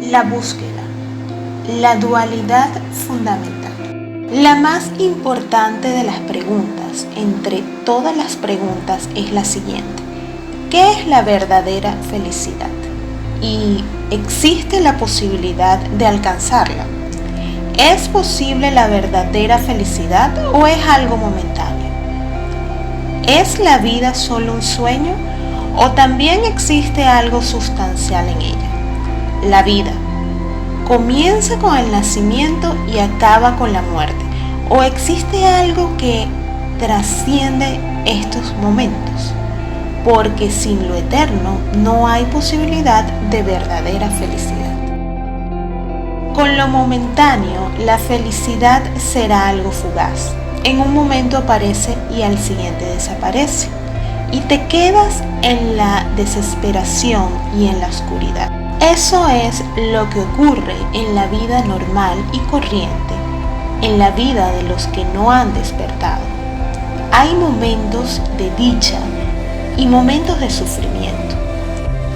La búsqueda, la dualidad fundamental. La más importante de las preguntas, entre todas las preguntas, es la siguiente: ¿qué es la verdadera felicidad? ¿Y existe la posibilidad de alcanzarla? ¿Es posible la verdadera felicidad o es algo momentáneo? ¿Es la vida solo un sueño o también existe algo sustancial en ella? La vida comienza con el nacimiento y acaba con la muerte, o existe algo que trasciende estos momentos, porque sin lo eterno no hay posibilidad de verdadera felicidad. Con lo momentáneo, la felicidad será algo fugaz. En un momento aparece y al siguiente desaparece, y te quedas en la desesperación y en la oscuridad. Eso es lo que ocurre en la vida normal y corriente, en la vida de los que no han despertado. Hay momentos de dicha y momentos de sufrimiento.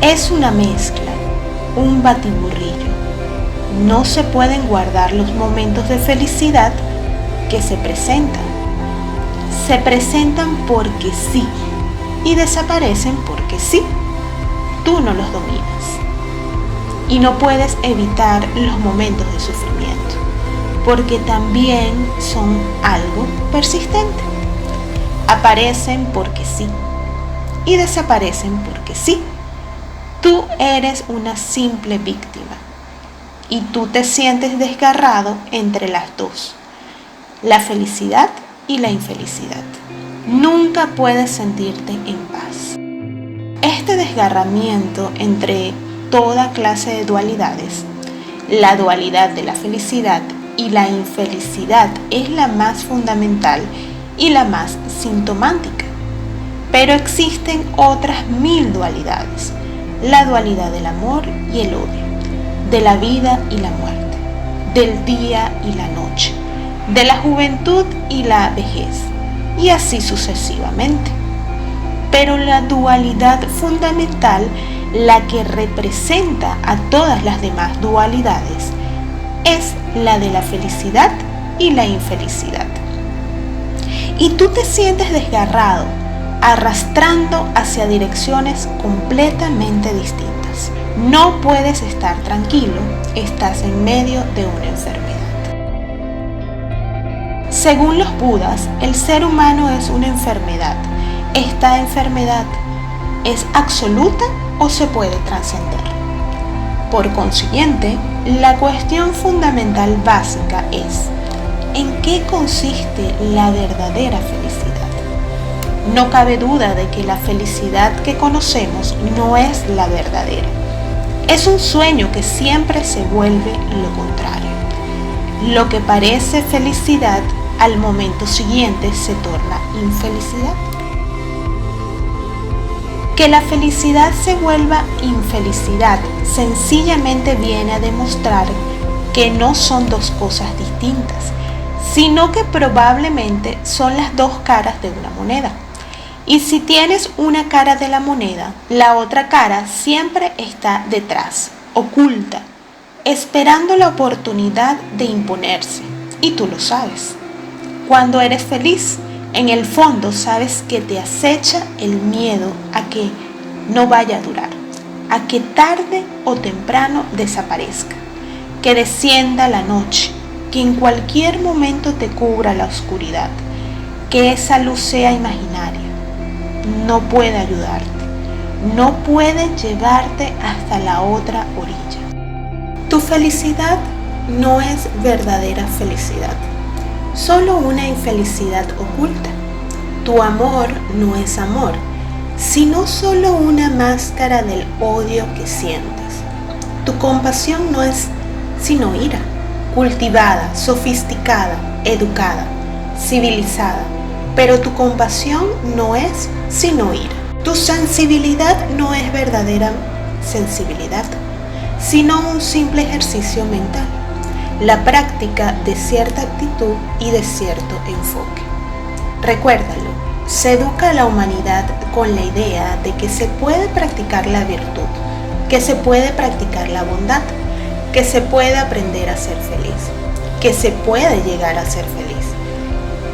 Es una mezcla, un batiburrillo. No se pueden guardar los momentos de felicidad que se presentan. Se presentan porque sí y desaparecen porque sí. Tú no los dominas. Y no puedes evitar los momentos de sufrimiento, porque también son algo persistente. Aparecen porque sí y desaparecen porque sí. Tú eres una simple víctima y tú te sientes desgarrado entre las dos, la felicidad y la infelicidad. Nunca puedes sentirte en paz. Este desgarramiento entre toda clase de dualidades, la dualidad de la felicidad y la infelicidad es la más fundamental y la más sintomática. Pero existen otras 1000 dualidades: la dualidad del amor y el odio, de la vida y la muerte, del día y la noche, de la juventud y la vejez, y así sucesivamente. Pero la dualidad fundamental, la que representa a todas las demás dualidades, es la de la felicidad y la infelicidad. Y tú te sientes desgarrado, arrastrando hacia direcciones completamente distintas. No puedes estar tranquilo, estás en medio de una enfermedad. Según los Budas, el ser humano es una enfermedad. ¿Esta enfermedad es absoluta o se puede trascender? Por consiguiente, la cuestión fundamental básica es: ¿en qué consiste la verdadera felicidad? No cabe duda de que la felicidad que conocemos no es la verdadera. Es un sueño que siempre se vuelve lo contrario. Lo que parece felicidad al momento siguiente se torna infelicidad. Que la felicidad se vuelva infelicidad sencillamente viene a demostrar que no son dos cosas distintas, sino que probablemente son las dos caras de una moneda. Y si tienes una cara de la moneda, la otra cara siempre está detrás, oculta, esperando la oportunidad de imponerse. Y tú lo sabes. Cuando eres feliz, en el fondo sabes que te acecha el miedo a que no vaya a durar, a que tarde o temprano desaparezca, que descienda la noche, que en cualquier momento te cubra la oscuridad, que esa luz sea imaginaria. No puede ayudarte, no puede llevarte hasta la otra orilla. Tu felicidad no es verdadera felicidad, solo una infelicidad oculta. Tu amor no es amor, sino solo una máscara del odio que sientes. Tu compasión no es sino ira, cultivada, sofisticada, educada, civilizada, pero tu compasión no es sino ira. Tu sensibilidad no es verdadera sensibilidad, sino un simple ejercicio mental, la práctica de cierta actitud y de cierto enfoque. Recuérdalo, se educa a la humanidad con la idea de que se puede practicar la virtud, que se puede practicar la bondad, que se puede aprender a ser feliz, que se puede llegar a ser feliz,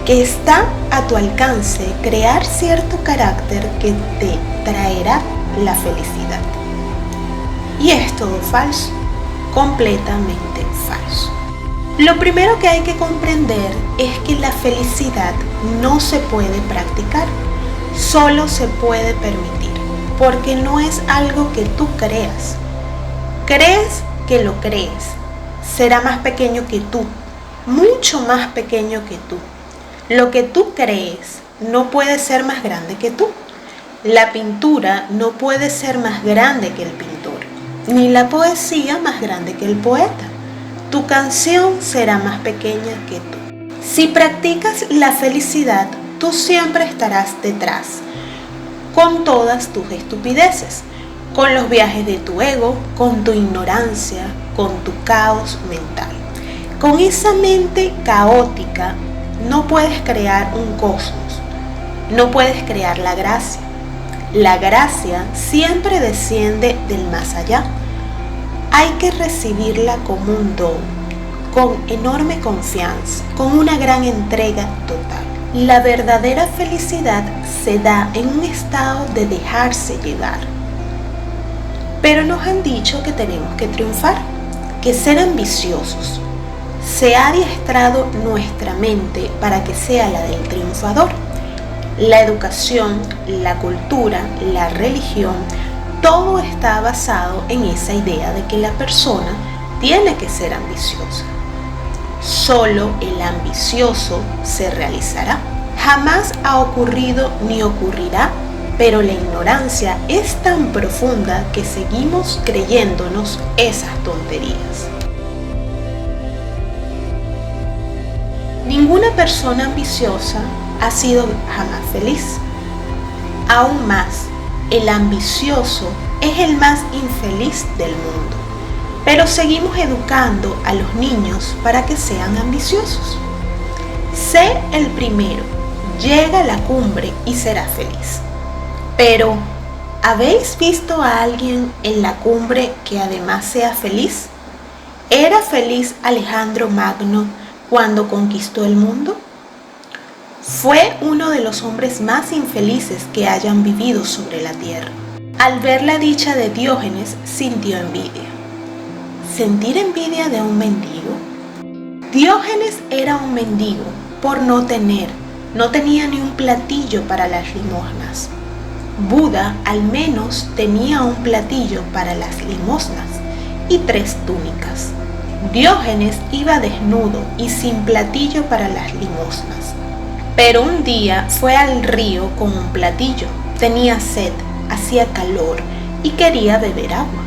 que está a tu alcance crear cierto carácter que te traerá la felicidad. Y es todo falso, completamente falso. Lo primero que hay que comprender es que la felicidad no se puede practicar, solo se puede permitir, porque no es algo que tú creas. Crees que lo crees, será más pequeño que tú, mucho más pequeño que tú. Lo que tú crees no puede ser más grande que tú. La pintura no puede ser más grande que el pintor, ni la poesía más grande que el poeta. Tu canción será más pequeña que tú. Si practicas la felicidad, tú siempre estarás detrás, con todas tus estupideces, con los viajes de tu ego, con tu ignorancia, con tu caos mental. Con esa mente caótica no puedes crear un cosmos, no puedes crear la gracia. La gracia siempre desciende del más allá. Hay que recibirla como un don, con enorme confianza, con una gran entrega total. La verdadera felicidad se da en un estado de dejarse llevar. Pero nos han dicho que tenemos que triunfar, que ser ambiciosos. Se ha adiestrado nuestra mente para que sea la del triunfador. La educación, la cultura, la religión, todo está basado en esa idea de que la persona tiene que ser ambiciosa. Solo el ambicioso se realizará. Jamás ha ocurrido ni ocurrirá, pero la ignorancia es tan profunda que seguimos creyéndonos esas tonterías. Ninguna persona ambiciosa ha sido jamás feliz. Aún más, el ambicioso es el más infeliz del mundo, pero seguimos educando a los niños para que sean ambiciosos. Sé el primero, llega a la cumbre y será feliz. Pero, ¿habéis visto a alguien en la cumbre que además sea feliz? ¿Era feliz Alejandro Magno cuando conquistó el mundo? Fue uno de los hombres más infelices que hayan vivido sobre la tierra. Al ver la dicha de Diógenes, sintió envidia. ¿Sentir envidia de un mendigo? Diógenes era un mendigo por no tenía ni un platillo para las limosnas. Buda al menos tenía un platillo para las limosnas y 3 túnicas. Diógenes iba desnudo y sin platillo para las limosnas. Pero un día fue al río con un platillo. Tenía sed, hacía calor y quería beber agua.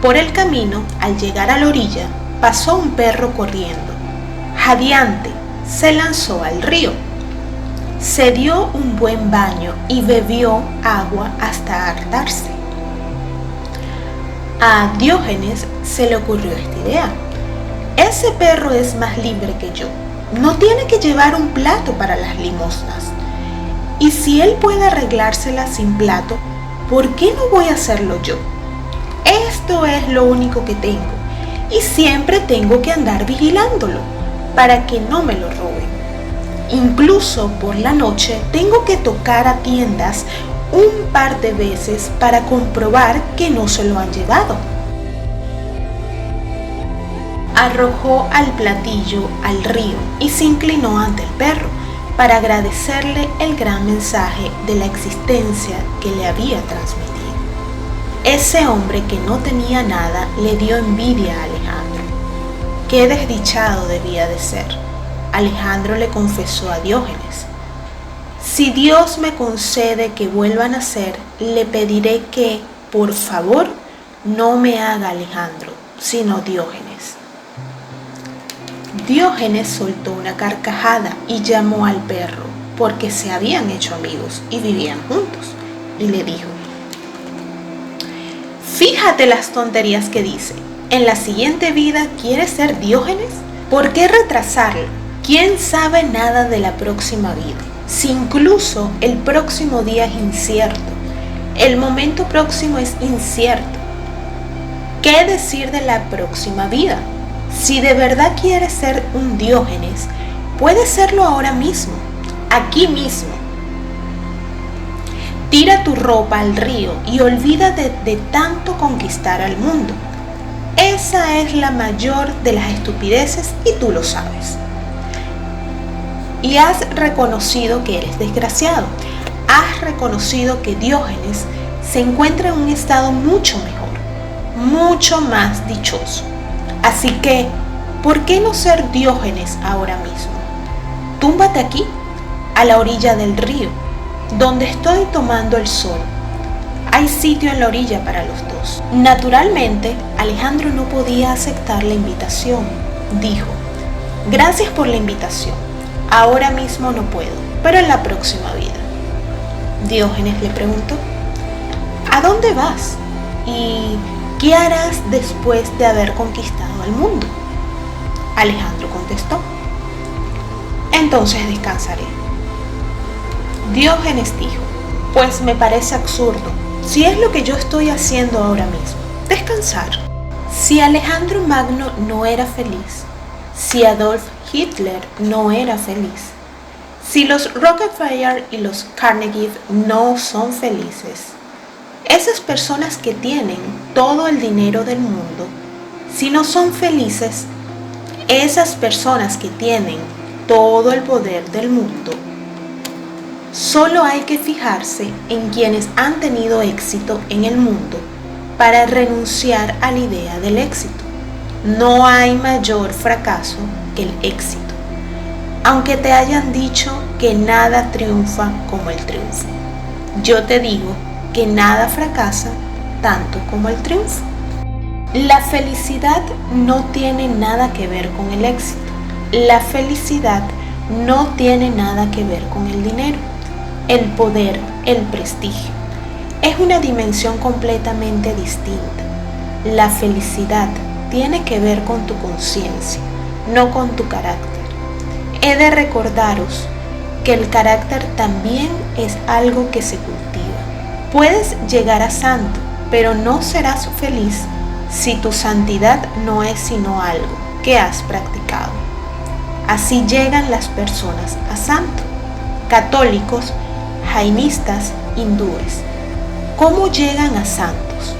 Por el camino, al llegar a la orilla, pasó un perro corriendo. Jadeante, se lanzó al río. Se dio un buen baño y bebió agua hasta hartarse. A Diógenes se le ocurrió esta idea. Ese perro es más libre que yo. No tiene que llevar un plato para las limosnas. Y si él puede arreglársela sin plato, ¿por qué no voy a hacerlo yo? Esto es lo único que tengo y siempre tengo que andar vigilándolo para que no me lo roben. Incluso por la noche tengo que tocar a tiendas un par de veces para comprobar que no se lo han llevado. Arrojó al platillo al río y se inclinó ante el perro para agradecerle el gran mensaje de la existencia que le había transmitido. Ese hombre que no tenía nada le dio envidia a Alejandro. Qué desdichado debía de ser. Alejandro le confesó a Diógenes: si Dios me concede que vuelva a nacer, le pediré que, por favor, no me haga Alejandro, sino Diógenes. Diógenes soltó una carcajada y llamó al perro, porque se habían hecho amigos y vivían juntos, y le dijo: fíjate las tonterías que dice. ¿En la siguiente vida quiere ser Diógenes? ¿Por qué retrasarlo? ¿Quién sabe nada de la próxima vida? Si incluso el próximo día es incierto, el momento próximo es incierto. ¿Qué decir de la próxima vida? Si de verdad quieres ser un Diógenes, puedes serlo ahora mismo, aquí mismo. Tira tu ropa al río y olvídate de tanto conquistar al mundo. Esa es la mayor de las estupideces y tú lo sabes. Y has reconocido que eres desgraciado. Has reconocido que Diógenes se encuentra en un estado mucho mejor, mucho más dichoso. Así que, ¿por qué no ser Diógenes ahora mismo? Túmbate aquí, a la orilla del río, donde estoy tomando el sol. Hay sitio en la orilla para los dos. Naturalmente, Alejandro no podía aceptar la invitación. Dijo, gracias por la invitación. Ahora mismo no puedo, pero en la próxima vida. Diógenes le preguntó, ¿a dónde vas? ¿Y qué harás después de haber conquistado al mundo? Alejandro contestó, entonces descansaré. Diógenes dijo, pues me parece absurdo, si es lo que yo estoy haciendo ahora mismo, descansar. Si Alejandro Magno no era feliz, si Adolf Hitler no era feliz, si los Rockefeller y los Carnegie no son felices, esas personas que tienen todo el dinero del mundo, si no son felices, esas personas que tienen todo el poder del mundo, solo hay que fijarse en quienes han tenido éxito en el mundo para renunciar a la idea del éxito. No hay mayor fracaso que el éxito, aunque te hayan dicho que nada triunfa como el triunfo. Yo te digo que nada fracasa tanto como el triunfo. La felicidad no tiene nada que ver con el éxito. La felicidad no tiene nada que ver con el dinero, el poder, el prestigio. Es una dimensión completamente distinta. La felicidad tiene que ver con tu conciencia, no con tu carácter. He de recordaros que el carácter también es algo que se cultiva. Puedes llegar a santo, pero no serás feliz si tu santidad no es sino algo que has practicado. Así llegan las personas a santo. Católicos, jainistas, hindúes. ¿Cómo llegan a santos?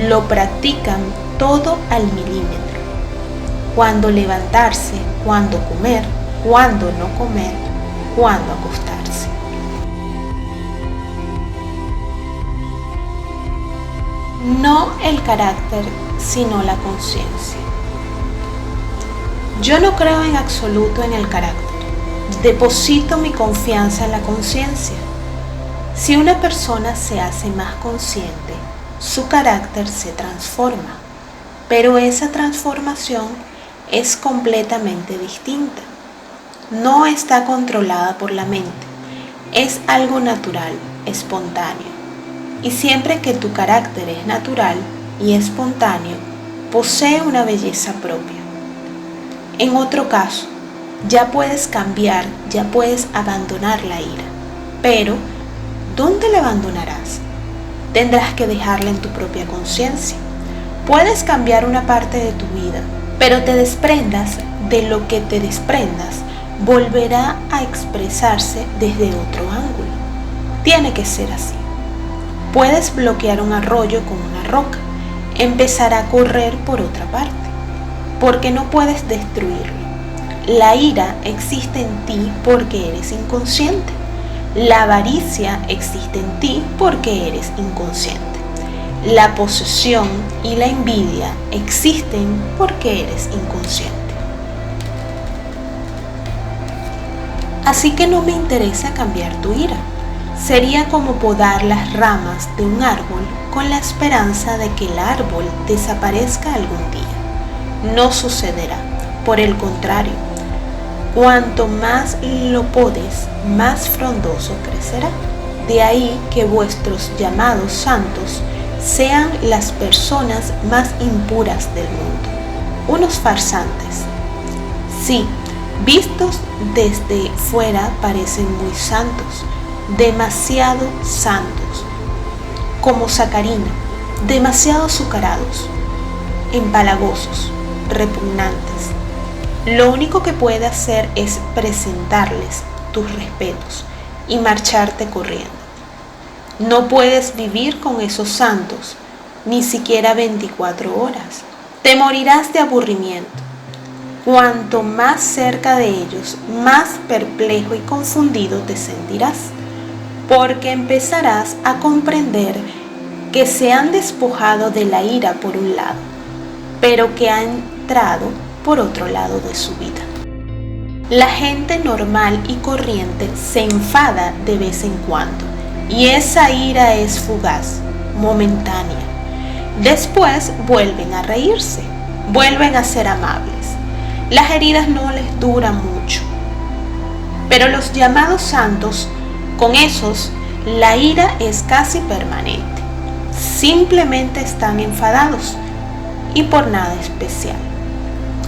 Lo practican todo al milímetro. Cuándo levantarse, cuándo comer, cuándo no comer, cuándo acostarse. No el carácter, sino la conciencia. Yo no creo en absoluto en el carácter. Deposito mi confianza en la conciencia. Si una persona se hace más consciente, su carácter se transforma, pero esa transformación es completamente distinta. No está controlada por la mente, es algo natural, espontáneo. Y siempre que tu carácter es natural y espontáneo, posee una belleza propia. En otro caso, ya puedes cambiar, ya puedes abandonar la ira, pero ¿dónde la abandonarás? Tendrás que dejarla en tu propia conciencia. Puedes cambiar una parte de tu vida, pero te desprendas de lo que te desprendas, volverá a expresarse desde otro ángulo. Tiene que ser así. Puedes bloquear un arroyo con una roca, empezará a correr por otra parte, porque no puedes destruirlo. La ira existe en ti porque eres inconsciente. La avaricia existe en ti porque eres inconsciente. La posesión y la envidia existen porque eres inconsciente. Así que no me interesa cambiar tu ira. Sería como podar las ramas de un árbol con la esperanza de que el árbol desaparezca algún día. No sucederá. Por el contrario, cuanto más lo podes, más frondoso crecerá. De ahí que vuestros llamados santos sean las personas más impuras del mundo, unos farsantes. Sí, vistos desde fuera parecen muy santos, demasiado santos, como sacarina, demasiado azucarados, empalagosos, repugnantes. Lo único que puede hacer es presentarles tus respetos y marcharte corriendo. No puedes vivir con esos santos, ni siquiera 24 horas. Te morirás de aburrimiento. Cuanto más cerca de ellos, más perplejo y confundido te sentirás, porque empezarás a comprender que se han despojado de la ira por un lado, pero que han entrado por otro lado de su vida. La gente normal y corriente se enfada de vez en cuando, y esa ira es fugaz, momentánea. Después vuelven a reírse, vuelven a ser amables. Las heridas no les duran mucho. Pero los llamados santos, con esos, la ira es casi permanente. Simplemente están enfadados y por nada especial.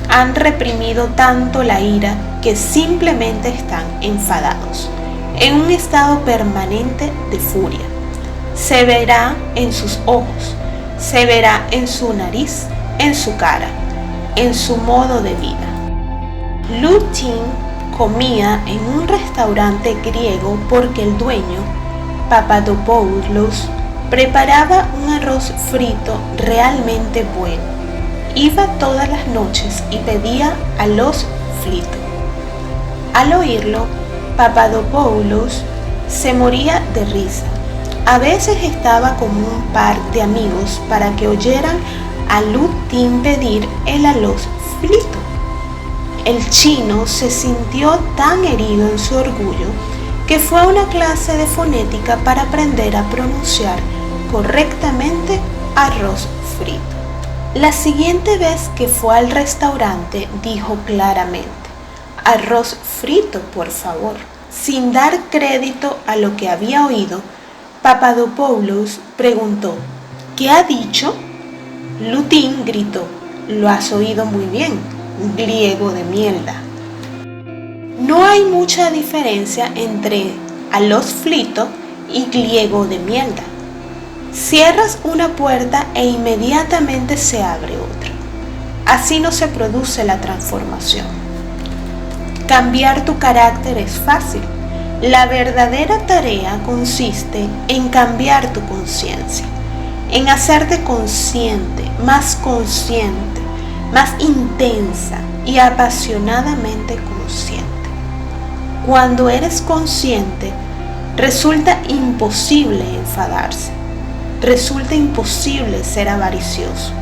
Han reprimido tanto la ira que simplemente están enfadados, en un estado permanente de furia. Se verá en sus ojos, se verá en su nariz, en su cara, en su modo de vida. Lu Ting comía en un restaurante griego porque el dueño, Papadopoulos, preparaba un arroz frito realmente bueno. Iba todas las noches y pedía arroz frito. Al oírlo, Papadopoulos se moría de risa. A veces estaba con un par de amigos para que oyeran a Lu Ting pedir el arroz frito. El chino se sintió tan herido en su orgullo que fue a una clase de fonética para aprender a pronunciar correctamente arroz frito. La siguiente vez que fue al restaurante dijo claramente: arroz frito, por favor. Sin dar crédito a lo que había oído, Papadopoulos preguntó: ¿qué ha dicho? Lu Ting gritó: lo has oído muy bien, griego de mierda. No hay mucha diferencia entre arroz frito y griego de mierda. Cierras una puerta e inmediatamente se abre otra. Así no se produce la transformación. Cambiar tu carácter es fácil. La verdadera tarea consiste en cambiar tu conciencia, en hacerte consciente, más intensa y apasionadamente consciente. Cuando eres consciente, resulta imposible enfadarse. Resulta imposible ser avaricioso,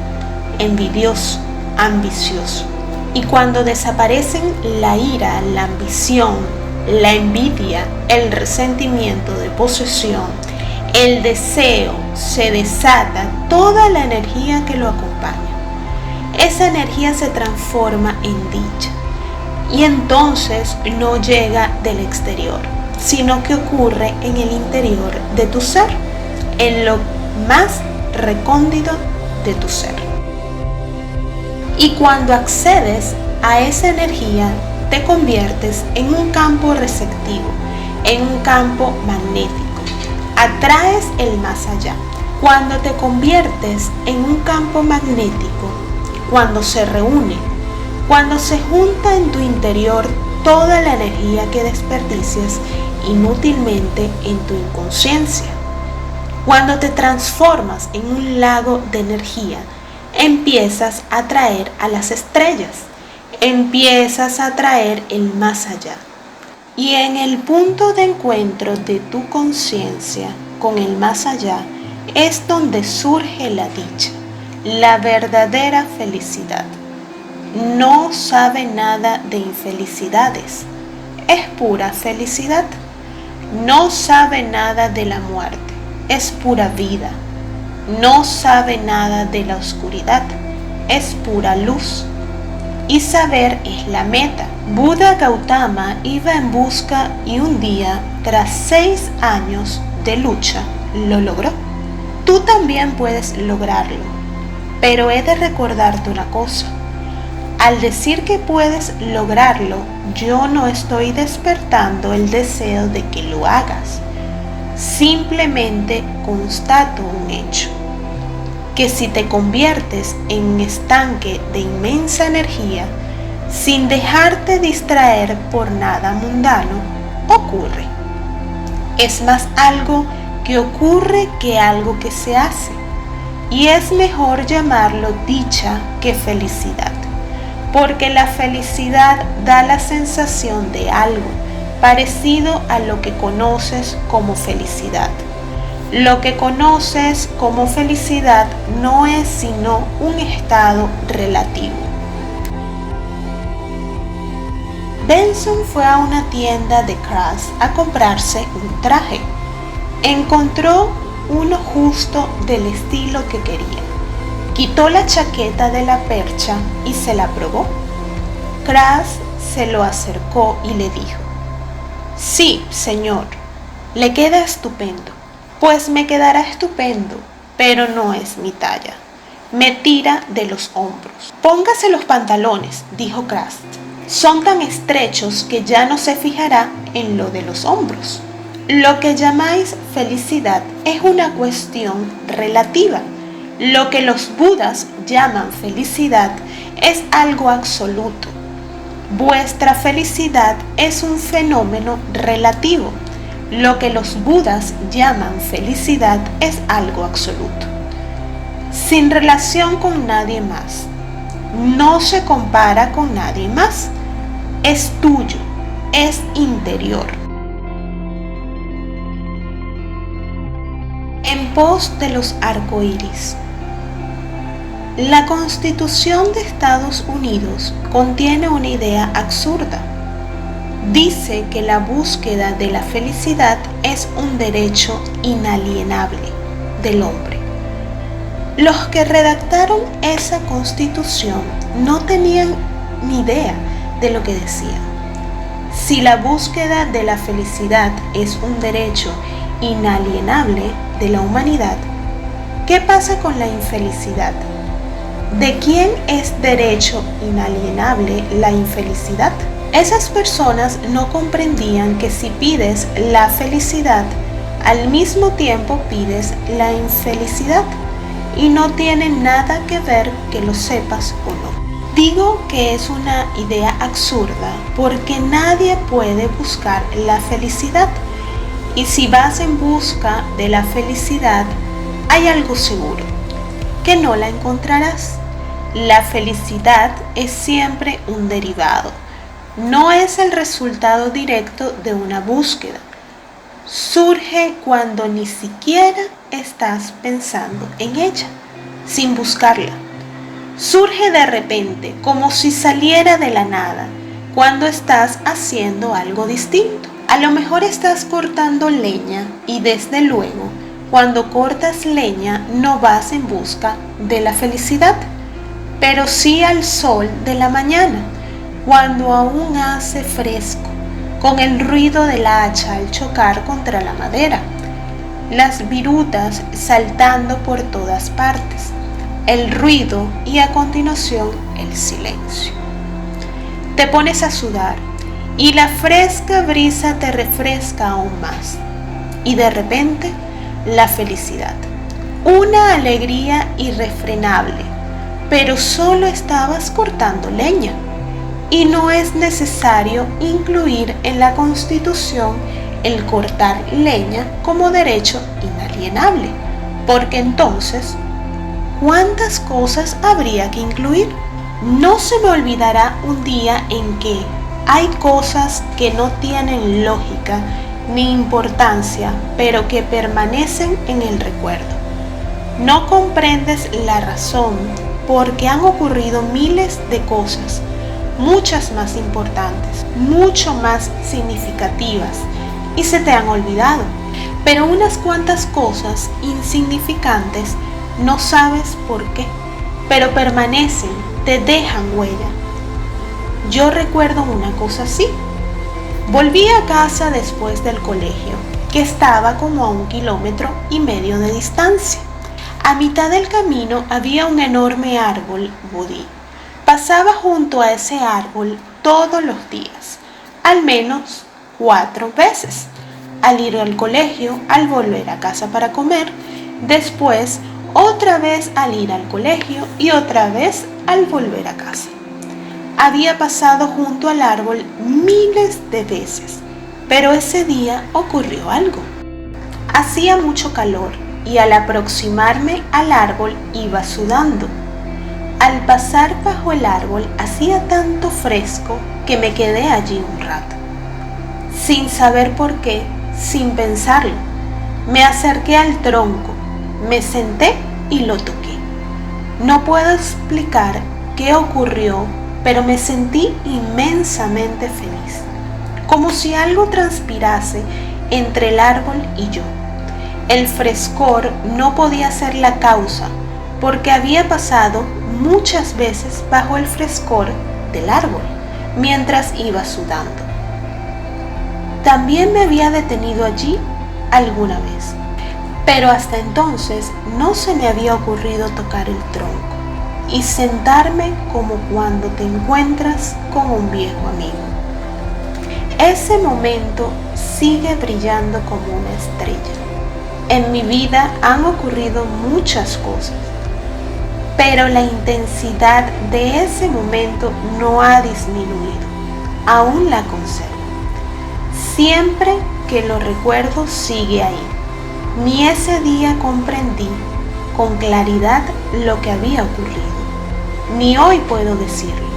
envidioso, ambicioso. Y cuando desaparecen la ira, la ambición, la envidia, el resentimiento de posesión, el deseo, se desata toda la energía que lo acompaña. Esa energía se transforma en dicha y entonces no llega del exterior, sino que ocurre en el interior de tu ser, en lo más recóndito de tu ser. Y cuando accedes a esa energía, te conviertes en un campo receptivo, en un campo magnético. Atraes el más allá. Cuando te conviertes en un campo magnético, cuando se reúne, cuando se junta en tu interior toda la energía que desperdicias inútilmente en tu inconsciencia, cuando te transformas en un lago de energía, empiezas a atraer a las estrellas, empiezas a atraer el más allá. Y en el punto de encuentro de tu conciencia con el más allá es donde surge la dicha, la verdadera felicidad. No sabe nada de infelicidades, es pura felicidad. No sabe nada de la muerte, es pura vida. No sabe nada de la oscuridad, es pura luz. Y saber es la meta. Buda Gautama iba en busca y un día, tras 6 años de lucha, lo logró. Tú también puedes lograrlo, pero he de recordarte una cosa. Al decir que puedes lograrlo, yo no estoy despertando el deseo de que lo hagas. Simplemente constato un hecho. que si te conviertes en un estanque de inmensa energía, sin dejarte distraer por nada mundano, ocurre. Es más algo que ocurre que algo que se hace, y es mejor llamarlo dicha que felicidad, porque la felicidad da la sensación de algo parecido a lo que conoces como felicidad. Lo que conoces como felicidad no es sino un estado relativo. Benson fue a una tienda de Crass a comprarse un traje. Encontró uno justo del estilo que quería. Quitó la chaqueta de la percha y se la probó. Crass se lo acercó y le dijo: «Sí, señor, le queda estupendo». «Pues me quedará estupendo, pero no es mi talla. Me tira de los hombros». «Póngase los pantalones», dijo Crass. «Son tan estrechos que ya no se fijará en lo de los hombros». Lo que llamáis felicidad es una cuestión relativa. Lo que los budas llaman felicidad es algo absoluto. Vuestra felicidad es un fenómeno relativo. Lo que los budas llaman felicidad es algo absoluto, sin relación con nadie más. No se compara con nadie más. Es tuyo, es interior. En pos de los arcoíris. La Constitución de Estados Unidos contiene una idea absurda. Dice que la búsqueda de la felicidad es un derecho inalienable del hombre. Los que redactaron esa Constitución no tenían ni idea de lo que decían. Si la búsqueda de la felicidad es un derecho inalienable de la humanidad, ¿qué pasa con la infelicidad? ¿De quién es derecho inalienable la infelicidad? Esas personas no comprendían que si pides la felicidad, al mismo tiempo pides la infelicidad, y no tiene nada que ver que lo sepas o no. Digo que es una idea absurda porque nadie puede buscar la felicidad, y si vas en busca de la felicidad, hay algo seguro, que no la encontrarás. La felicidad es siempre un derivado. No es el resultado directo de una búsqueda. Surge cuando ni siquiera estás pensando en ella, sin buscarla. Surge de repente, como si saliera de la nada, cuando estás haciendo algo distinto. A lo mejor estás cortando leña y desde luego, cuando cortas leña no vas en busca de la felicidad, pero sí al sol de la mañana, cuando aún hace fresco, con el ruido del hacha al chocar contra la madera, las virutas saltando por todas partes, el ruido y a continuación el silencio. Te pones a sudar y la fresca brisa te refresca aún más, y de repente la felicidad, una alegría irrefrenable, pero solo estabas cortando leña. Y no es necesario incluir en la Constitución el cortar leña como derecho inalienable, porque entonces, ¿cuántas cosas habría que incluir? No se me olvidará un día en que hay cosas que no tienen lógica ni importancia, pero que permanecen en el recuerdo. No comprendes la razón porque han ocurrido miles de cosas, muchas más importantes, mucho más significativas, y se te han olvidado. Pero unas cuantas cosas insignificantes no sabes por qué, pero permanecen, te dejan huella. Yo recuerdo una cosa así. Volví a casa después del colegio, que estaba como a 1,5 kilómetros de distancia. A mitad del camino había un enorme árbol budí. Pasaba junto a ese árbol todos los días, al menos 4 veces, al ir al colegio, al volver a casa para comer, después otra vez al ir al colegio y otra vez al volver a casa. Había pasado junto al árbol miles de veces, pero ese día ocurrió algo. Hacía mucho calor y al aproximarme al árbol iba sudando. Al pasar bajo el árbol hacía tanto fresco que me quedé allí un rato. Sin saber por qué, sin pensarlo, me acerqué al tronco, me senté y lo toqué. No puedo explicar qué ocurrió, pero me sentí inmensamente feliz, como si algo transpirase entre el árbol y yo. El frescor no podía ser la causa, porque había pasado muchas veces bajo el frescor del árbol, mientras iba sudando. También me había detenido allí alguna vez, pero hasta entonces no se me había ocurrido tocar el tronco y sentarme como cuando te encuentras con un viejo amigo. Ese momento sigue brillando como una estrella. En mi vida han ocurrido muchas cosas, pero la intensidad de ese momento no ha disminuido, aún la conservo. Siempre que lo recuerdo sigue ahí. Ni ese día comprendí con claridad lo que había ocurrido, ni hoy puedo decirlo,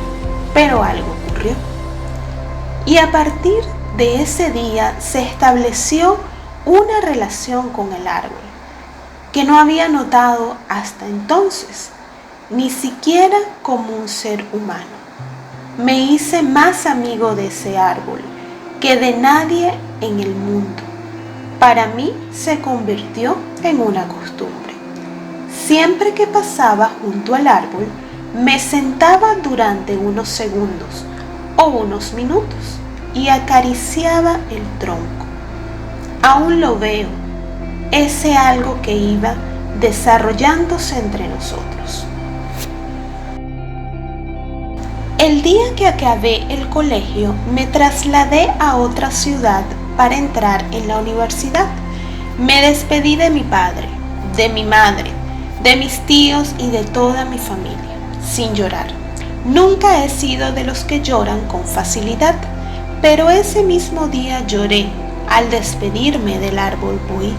pero algo ocurrió. Y a partir de ese día se estableció una relación con el árbol que no había notado hasta entonces, ni siquiera como un ser humano. Me hice más amigo de ese árbol que de nadie en el mundo. Para mí se convirtió en una costumbre. Siempre que pasaba junto al árbol, me sentaba durante unos segundos o unos minutos y acariciaba el tronco. Aún lo veo, ese algo que iba desarrollándose entre nosotros. El día que acabé el colegio, me trasladé a otra ciudad para entrar en la universidad. Me despedí de mi padre, de mi madre, de mis tíos y de toda mi familia, sin llorar. Nunca he sido de los que lloran con facilidad, pero ese mismo día lloré al despedirme del árbol buey.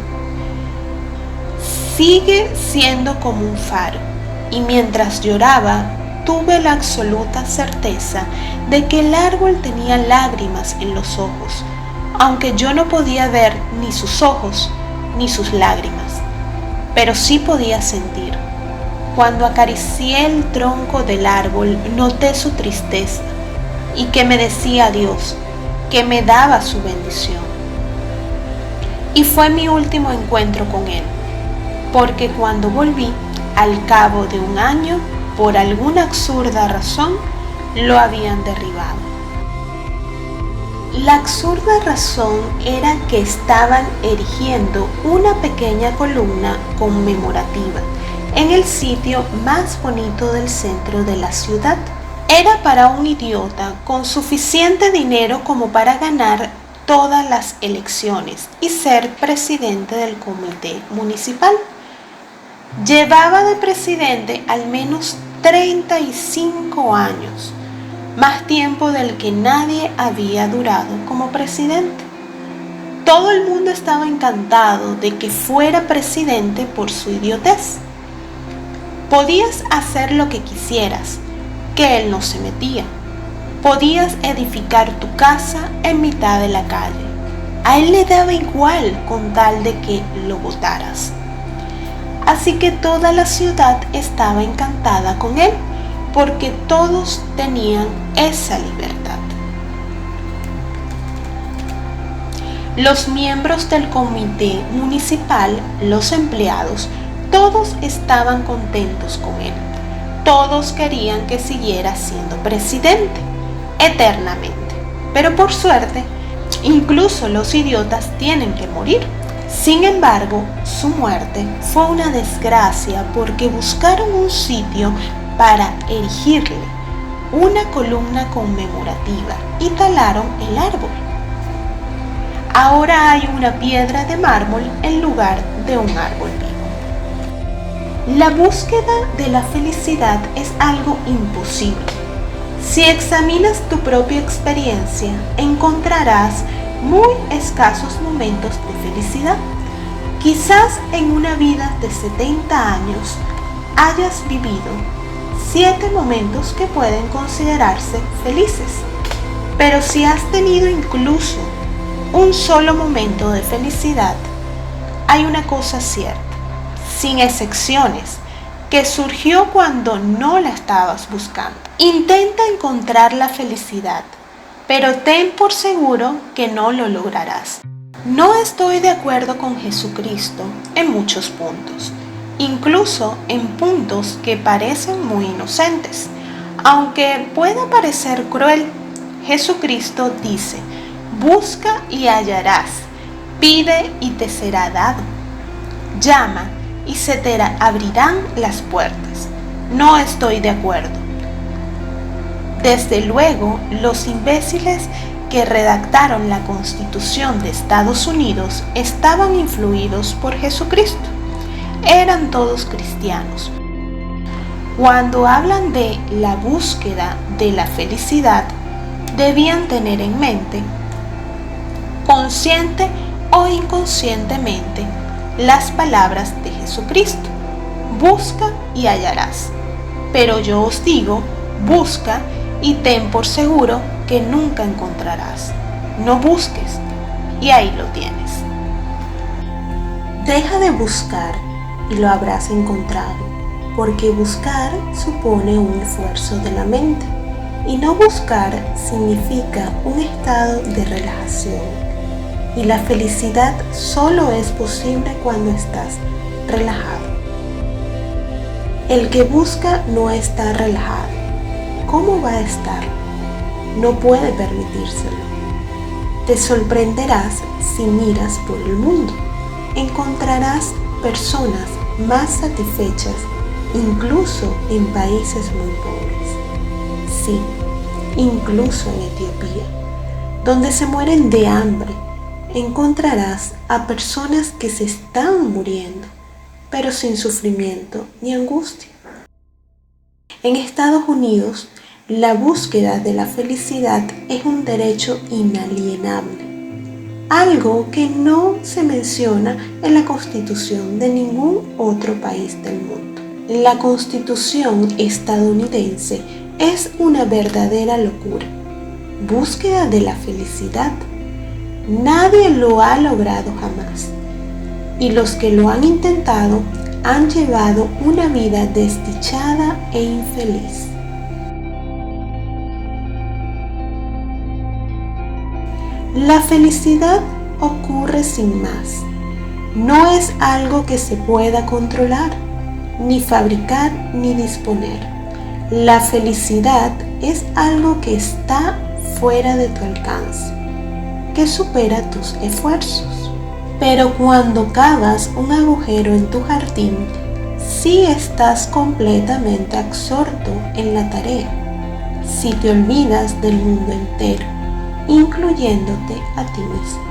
Sigue siendo como un faro, y mientras lloraba, tuve la absoluta certeza de que el árbol tenía lágrimas en los ojos, aunque yo no podía ver ni sus ojos ni sus lágrimas, pero sí podía sentir. Cuando acaricié el tronco del árbol, noté su tristeza y que me decía adiós, que me daba su bendición. Y fue mi último encuentro con él, porque cuando volví, al cabo de un año, por alguna absurda razón, lo habían derribado. La absurda razón era que estaban erigiendo una pequeña columna conmemorativa en el sitio más bonito del centro de la ciudad. Era para un idiota con suficiente dinero como para ganar todas las elecciones y ser presidente del comité municipal. Llevaba de presidente al menos 35 años, más tiempo del que nadie había durado como presidente. Todo el mundo estaba encantado de que fuera presidente por su idiotez. Podías hacer lo que quisieras, que él no se metía. Podías edificar tu casa en mitad de la calle. A él le daba igual con tal de que lo votaras. Así que toda la ciudad estaba encantada con él, porque todos tenían esa libertad. Los miembros del comité municipal, los empleados, todos estaban contentos con él. Todos querían que siguiera siendo presidente eternamente. Pero por suerte, incluso los idiotas tienen que morir. Sin embargo, su muerte fue una desgracia porque buscaron un sitio para erigirle una columna conmemorativa y talaron el árbol. Ahora hay una piedra de mármol en lugar de un árbol vivo. La búsqueda de la felicidad es algo imposible. Si examinas tu propia experiencia, encontrarás muy escasos momentos de felicidad. Quizás en una vida de 70 años hayas vivido 7 momentos que pueden considerarse felices. Pero si has tenido incluso un solo momento de felicidad, hay una cosa cierta, sin excepciones, que surgió cuando no la estabas buscando. Intenta encontrar la felicidad, pero ten por seguro que no lo lograrás. No estoy de acuerdo con Jesucristo en muchos puntos, incluso en puntos que parecen muy inocentes. Aunque pueda parecer cruel, Jesucristo dice: busca y hallarás, pide y te será dado, llama y se te abrirán las puertas. No estoy de acuerdo. Desde luego, los imbéciles que redactaron la Constitución de Estados Unidos estaban influidos por Jesucristo. Eran todos cristianos. Cuando hablan de la búsqueda de la felicidad, debían tener en mente, consciente o inconscientemente, las palabras de Jesucristo: busca y hallarás. Pero yo os digo, busca y ten por seguro que nunca encontrarás. No busques y ahí lo tienes. Deja de buscar y lo habrás encontrado, porque buscar supone un esfuerzo de la mente y no buscar significa un estado de relajación. Y la felicidad solo es posible cuando estás relajado. El que busca no está relajado. ¿Cómo va a estar? No puede permitírselo. Te sorprenderás si miras por el mundo. Encontrarás personas más satisfechas, incluso en países muy pobres. Sí, incluso en Etiopía, donde se mueren de hambre. Encontrarás a personas que se están muriendo, pero sin sufrimiento ni angustia. En Estados Unidos, la búsqueda de la felicidad es un derecho inalienable, algo que no se menciona en la Constitución de ningún otro país del mundo. La Constitución estadounidense es una verdadera locura. Búsqueda de la felicidad. Nadie lo ha logrado jamás, y los que lo han intentado han llevado una vida desdichada e infeliz. La felicidad ocurre sin más. No es algo que se pueda controlar, ni fabricar, ni disponer. La felicidad es algo que está fuera de tu alcance, que supera tus esfuerzos. Pero cuando cavas un agujero en tu jardín, sí estás completamente absorto en la tarea, si te olvidas del mundo entero, incluyéndote a ti mismo.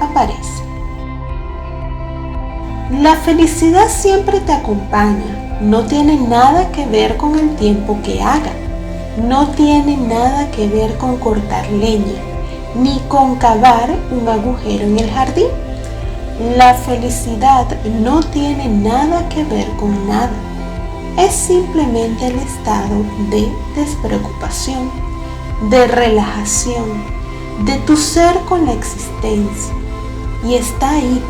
Aparece. La felicidad siempre te acompaña, no tiene nada que ver con el tiempo que haga, no tiene nada que ver con cortar leña, ni con cavar un agujero en el jardín. La felicidad no tiene nada que ver con nada. Es simplemente el estado de despreocupación, de relajación, de tu ser con la existencia. Y está ahí,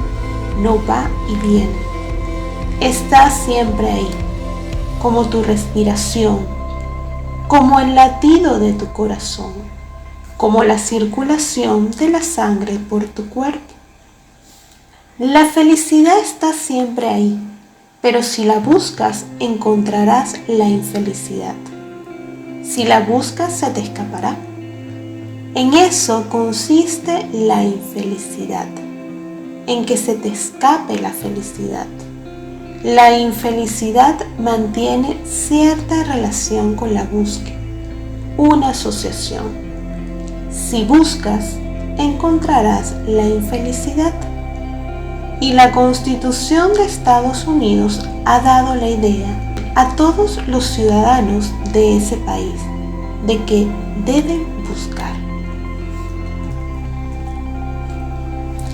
no va y viene. Está siempre ahí, como tu respiración, como el latido de tu corazón, como la circulación de la sangre por tu cuerpo. La felicidad está siempre ahí, pero si la buscas, encontrarás la infelicidad. Si la buscas, se te escapará. En eso consiste la infelicidad, en que se te escape la felicidad. La infelicidad mantiene cierta relación con la búsqueda, una asociación. Si buscas, encontrarás la infelicidad. Y la Constitución de Estados Unidos ha dado la idea a todos los ciudadanos de ese país de que deben buscar.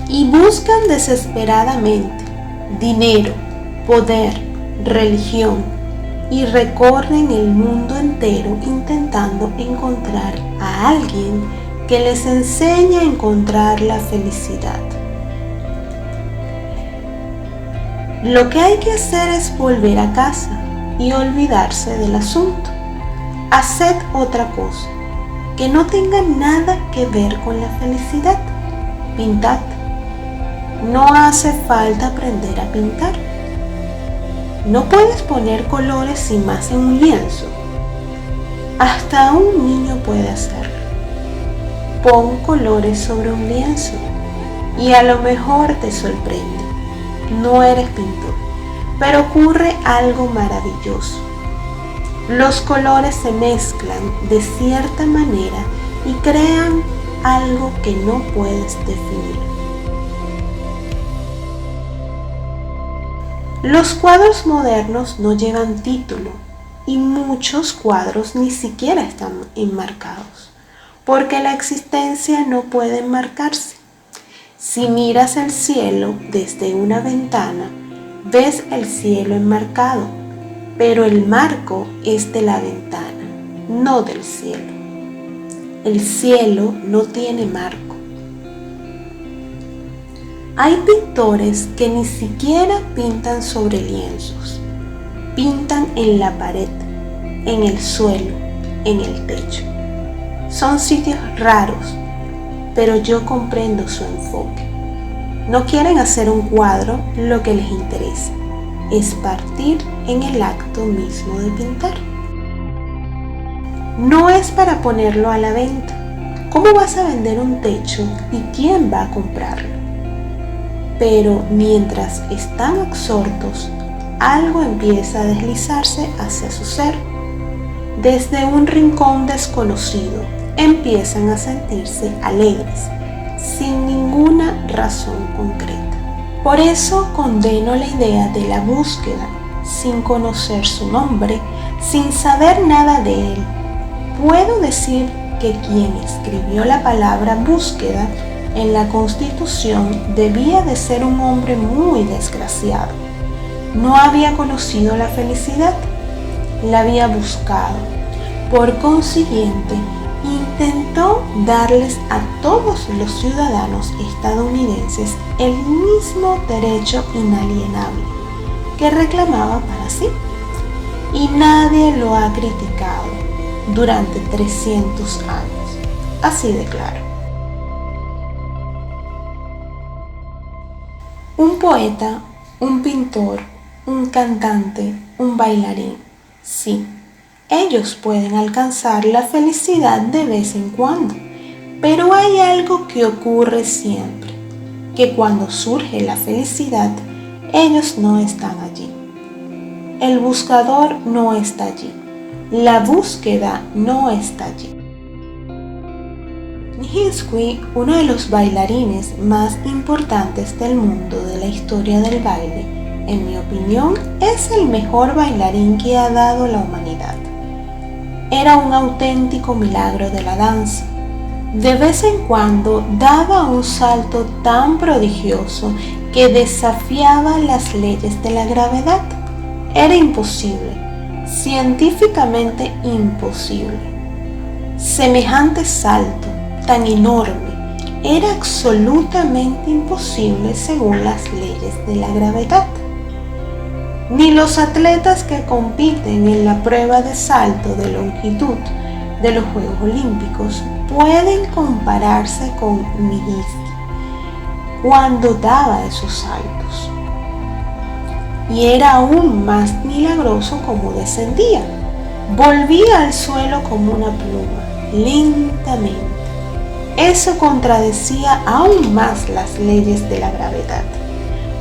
Y buscan desesperadamente dinero, poder, religión, y recorren el mundo entero intentando encontrar a alguien que les enseñe a encontrar la felicidad. Lo que hay que hacer es volver a casa y olvidarse del asunto. Haced otra cosa que no tenga nada que ver con la felicidad. Pintad. No hace falta aprender a pintar. No puedes poner colores sin más en un lienzo. Hasta un niño puede hacerlo. Pon colores sobre un lienzo y a lo mejor te sorprende. No eres pintor, pero ocurre algo maravilloso. Los colores se mezclan de cierta manera y crean algo que no puedes definir. Los cuadros modernos no llevan título y muchos cuadros ni siquiera están enmarcados, porque la existencia no puede enmarcarse. Si miras el cielo desde una ventana, ves el cielo enmarcado, pero el marco es de la ventana, no del cielo. El cielo no tiene marco. Hay pintores que ni siquiera pintan sobre lienzos, pintan en la pared, en el suelo, en el techo. Son sitios raros, pero yo comprendo su enfoque. No quieren hacer un cuadro, lo que les interesa es partir en el acto mismo de pintar. No es para ponerlo a la venta. ¿Cómo vas a vender un techo y quién va a comprarlo? Pero mientras están absortos, algo empieza a deslizarse hacia su ser. Desde un rincón desconocido, empiezan a sentirse alegres, sin ninguna razón concreta. Por eso condeno la idea de la búsqueda, sin conocer su nombre, sin saber nada de él. Puedo decir que quien escribió la palabra búsqueda en la Constitución debía de ser un hombre muy desgraciado. No había conocido la felicidad, la había buscado. Por consiguiente, intentó darles a todos los ciudadanos estadounidenses el mismo derecho inalienable que reclamaba para sí. Y nadie lo ha criticado durante 300 años. Así de claro. Un poeta, un pintor, un cantante, un bailarín, sí. Ellos pueden alcanzar la felicidad de vez en cuando, pero hay algo que ocurre siempre, que cuando surge la felicidad, ellos no están allí. El buscador no está allí, la búsqueda no está allí. Nijinsky, uno de los bailarines más importantes del mundo de la historia del baile, en mi opinión, es el mejor bailarín que ha dado la humanidad. Era un auténtico milagro de la danza. De vez en cuando daba un salto tan prodigioso que desafiaba las leyes de la gravedad. Era imposible, científicamente imposible. Semejante salto, tan enorme, era absolutamente imposible según las leyes de la gravedad. Ni los atletas que compiten en la prueba de salto de longitud de los Juegos Olímpicos pueden compararse con Nijinsky cuando daba esos saltos. Y era aún más milagroso como descendía. Volvía al suelo como una pluma, lentamente. Eso contradecía aún más las leyes de la gravedad,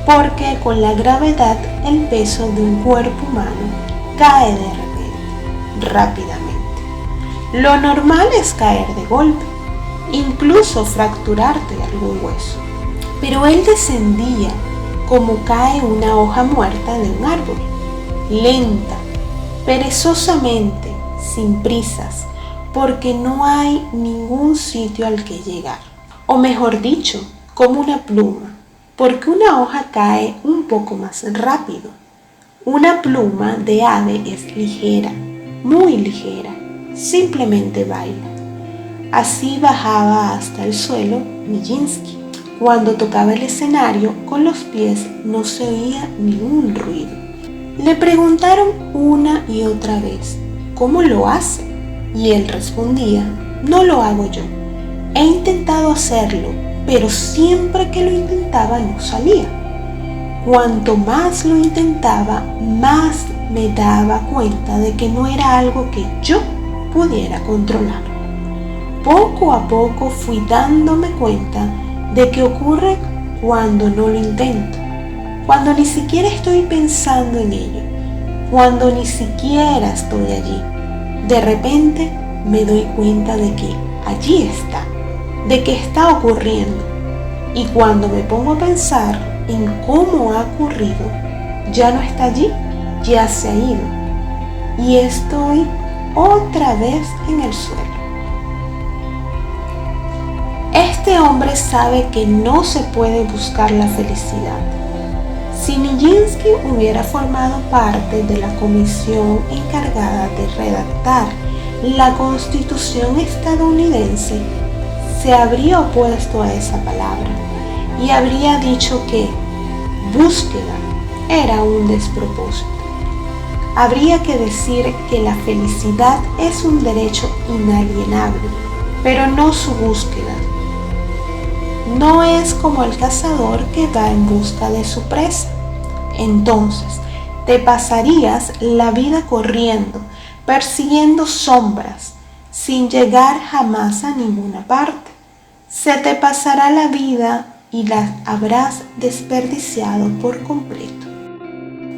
porque con la gravedad el peso de un cuerpo humano cae de repente, rápidamente. Lo normal es caer de golpe, incluso fracturarte algún hueso. Pero él descendía como cae una hoja muerta de un árbol, lenta, perezosamente, sin prisas, porque no hay ningún sitio al que llegar. O mejor dicho, como una pluma, porque una hoja cae un poco más rápido. Una pluma de ave es ligera, muy ligera, simplemente baila. Así bajaba hasta el suelo Nijinsky. Cuando tocaba el escenario, con los pies no se oía ningún ruido. Le preguntaron una y otra vez, ¿cómo lo hace? Y él respondía, no lo hago yo. He intentado hacerlo, pero siempre que lo intentaba no salía. Cuanto más lo intentaba, más me daba cuenta de que no era algo que yo pudiera controlar. Poco a poco fui dándome cuenta de que ocurre cuando no lo intento, cuando ni siquiera estoy pensando en ello, cuando ni siquiera estoy allí. De repente me doy cuenta de que allí está, de que está ocurriendo. Y cuando me pongo a pensar en cómo ha ocurrido, ya no está allí, ya se ha ido. Y estoy otra vez en el suelo. Este hombre sabe que no se puede buscar la felicidad. Si Nijinsky hubiera formado parte de la comisión encargada de redactar la Constitución estadounidense, se habría opuesto a esa palabra y habría dicho que búsqueda era un despropósito. Habría que decir que la felicidad es un derecho inalienable, pero no su búsqueda. No es como el cazador que va en busca de su presa. Entonces, te pasarías la vida corriendo, persiguiendo sombras, sin llegar jamás a ninguna parte. Se te pasará la vida y la habrás desperdiciado por completo.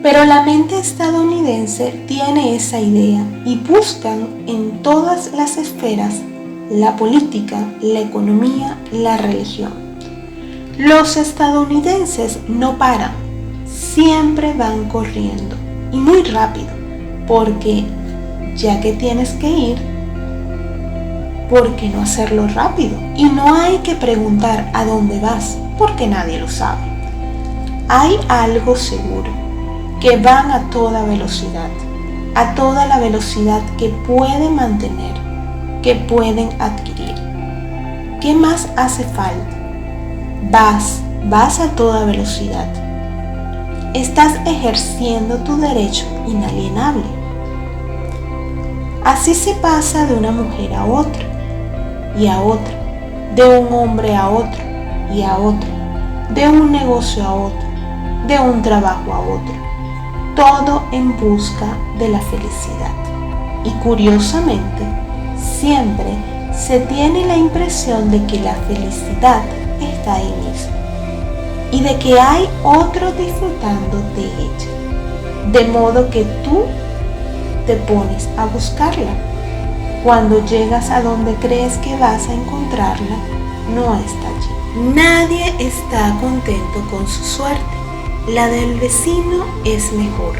Pero la mente estadounidense tiene esa idea y buscan en todas las esferas la política, la economía, la religión. Los estadounidenses no paran, siempre van corriendo y muy rápido, porque ya que tienes que ir, ¿por qué no hacerlo rápido? Y no hay que preguntar a dónde vas, porque nadie lo sabe. Hay algo seguro, que van a toda velocidad, a toda la velocidad que pueden mantener, que pueden adquirir. ¿Qué más hace falta? Vas a toda velocidad. Estás ejerciendo tu derecho inalienable. Así se pasa de una mujer a otra, y a otra, de un hombre a otro, y a otro, de un negocio a otro, de un trabajo a otro, todo en busca de la felicidad. Y curiosamente, siempre se tiene la impresión de que la felicidad está ahí mismo y de que hay otro disfrutando de ella, de modo que tú te pones a buscarla. Cuando llegas a donde crees que vas a encontrarla, no está allí. Nadie está contento con su suerte. La del vecino es mejor,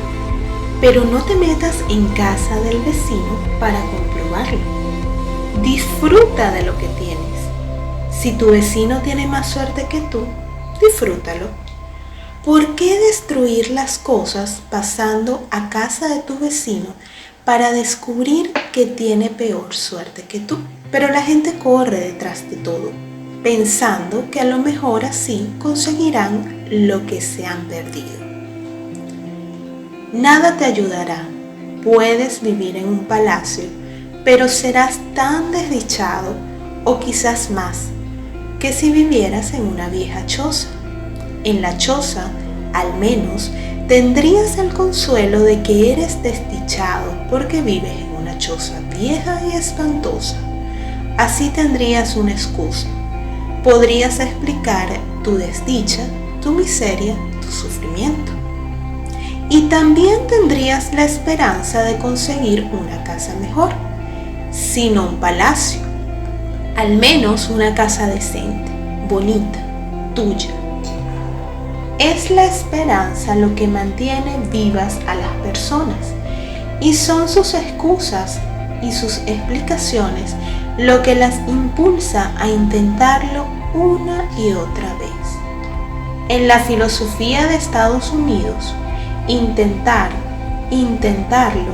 pero no te metas en casa del vecino para comprobarlo. Disfruta de lo que tienes. Si tu vecino tiene más suerte que tú, disfrútalo. ¿Por qué destruir las cosas pasando a casa de tu vecino para descubrir que tiene peor suerte que tú? Pero la gente corre detrás de todo, pensando que a lo mejor así conseguirán lo que se han perdido. Nada te ayudará. Puedes vivir en un palacio, pero serás tan desdichado, o quizás más, que si vivieras en una vieja choza. En la choza, al menos, tendrías el consuelo de que eres desdichado porque vives en una choza vieja y espantosa. Así tendrías una excusa. Podrías explicar tu desdicha, tu miseria, tu sufrimiento. Y también tendrías la esperanza de conseguir una casa mejor, sino un palacio. Al menos una casa decente, bonita, tuya. Es la esperanza lo que mantiene vivas a las personas y son sus excusas y sus explicaciones lo que las impulsa a intentarlo una y otra vez. En la filosofía de Estados Unidos, intentarlo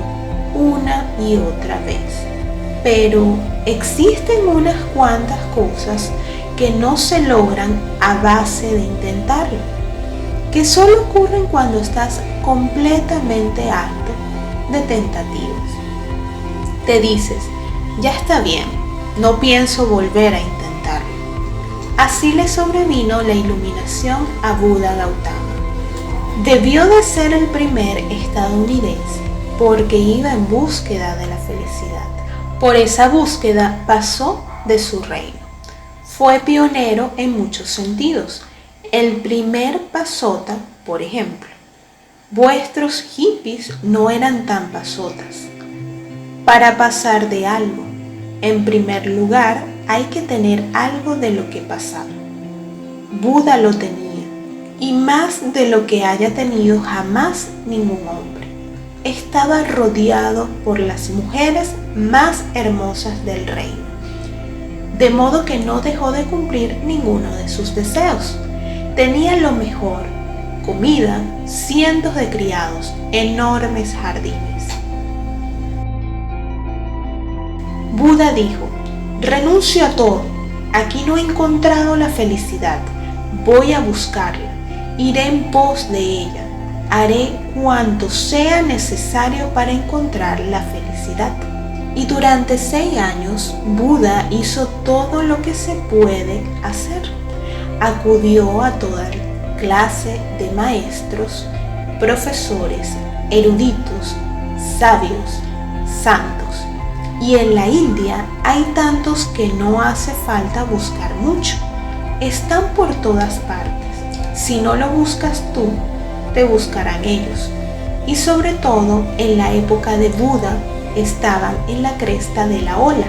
una y otra vez. Pero existen unas cuantas cosas que no se logran a base de intentarlo, que solo ocurren cuando estás completamente harto de tentativas. Te dices, ya está bien, no pienso volver a intentarlo. Así le sobrevino la iluminación a Buda Gautama. Debió de ser el primer estadounidense porque iba en búsqueda de la felicidad. Por esa búsqueda pasó de su reino. Fue pionero en muchos sentidos. El primer pasota, por ejemplo. Vuestros hippies no eran tan pasotas. Para pasar de algo, en primer lugar, hay que tener algo de lo que pasar. Buda lo tenía, y más de lo que haya tenido jamás ningún hombre. Estaba rodeado por las mujeres más hermosas del reino, de modo que no dejó de cumplir ninguno de sus deseos. Tenía lo mejor, comida, cientos de criados, enormes jardines. Buda dijo, renuncio a todo, aquí no he encontrado la felicidad, voy a buscarla, iré en pos de ella, haré cuanto sea necesario para encontrar la felicidad. Y durante 6 años, Buda hizo todo lo que se puede hacer. Acudió a toda clase de maestros, profesores, eruditos, sabios, santos. Y en la India hay tantos que no hace falta buscar mucho. Están por todas partes. Si no lo buscas tú, te buscarán ellos. Y sobre todo en la época de Buda estaban en la cresta de la ola.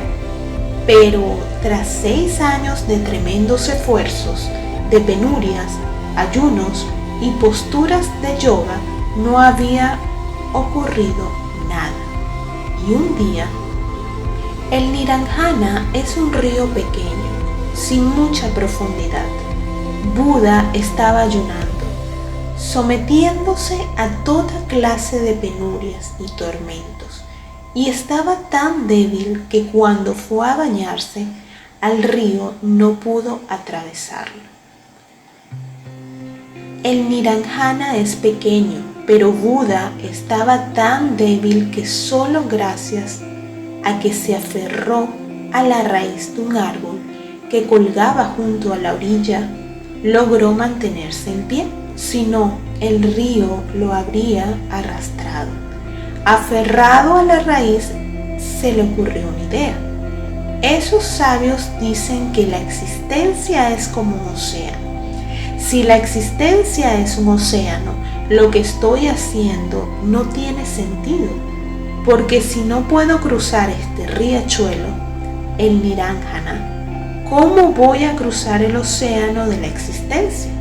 Pero tras 6 años de tremendos esfuerzos, de penurias, ayunos y posturas de yoga, no había ocurrido nada. Y un día, el Nirajana es un río pequeño, sin mucha profundidad. Buda estaba ayunando, sometiéndose a toda clase de penurias y tormentos, y estaba tan débil que cuando fue a bañarse al río no pudo atravesarlo. El Nirajana es pequeño, pero Buda estaba tan débil que solo gracias a que se aferró a la raíz de un árbol que colgaba junto a la orilla, logró mantenerse en pie, si no, el río lo habría arrastrado. Aferrado a la raíz, se le ocurrió una idea. Esos sabios dicen que la existencia es como un océano. Si la existencia es un océano, lo que estoy haciendo no tiene sentido, porque si no puedo cruzar este riachuelo, el Nirajana, ¿cómo voy a cruzar el océano de la existencia?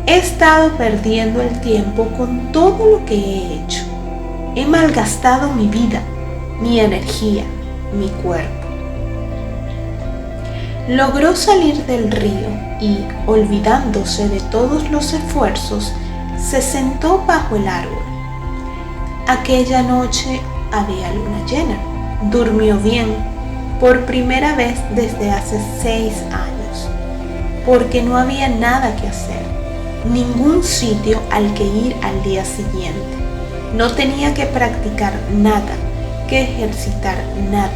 He estado perdiendo el tiempo con todo lo que he hecho. He malgastado mi vida, mi energía, mi cuerpo. Logró salir del río y, olvidándose de todos los esfuerzos, se sentó bajo el árbol. Aquella noche había luna llena. Durmió bien, por primera vez desde hace 6 años, porque no había nada que hacer, ningún sitio al que ir al día siguiente. No tenía que practicar nada, que ejercitar nada.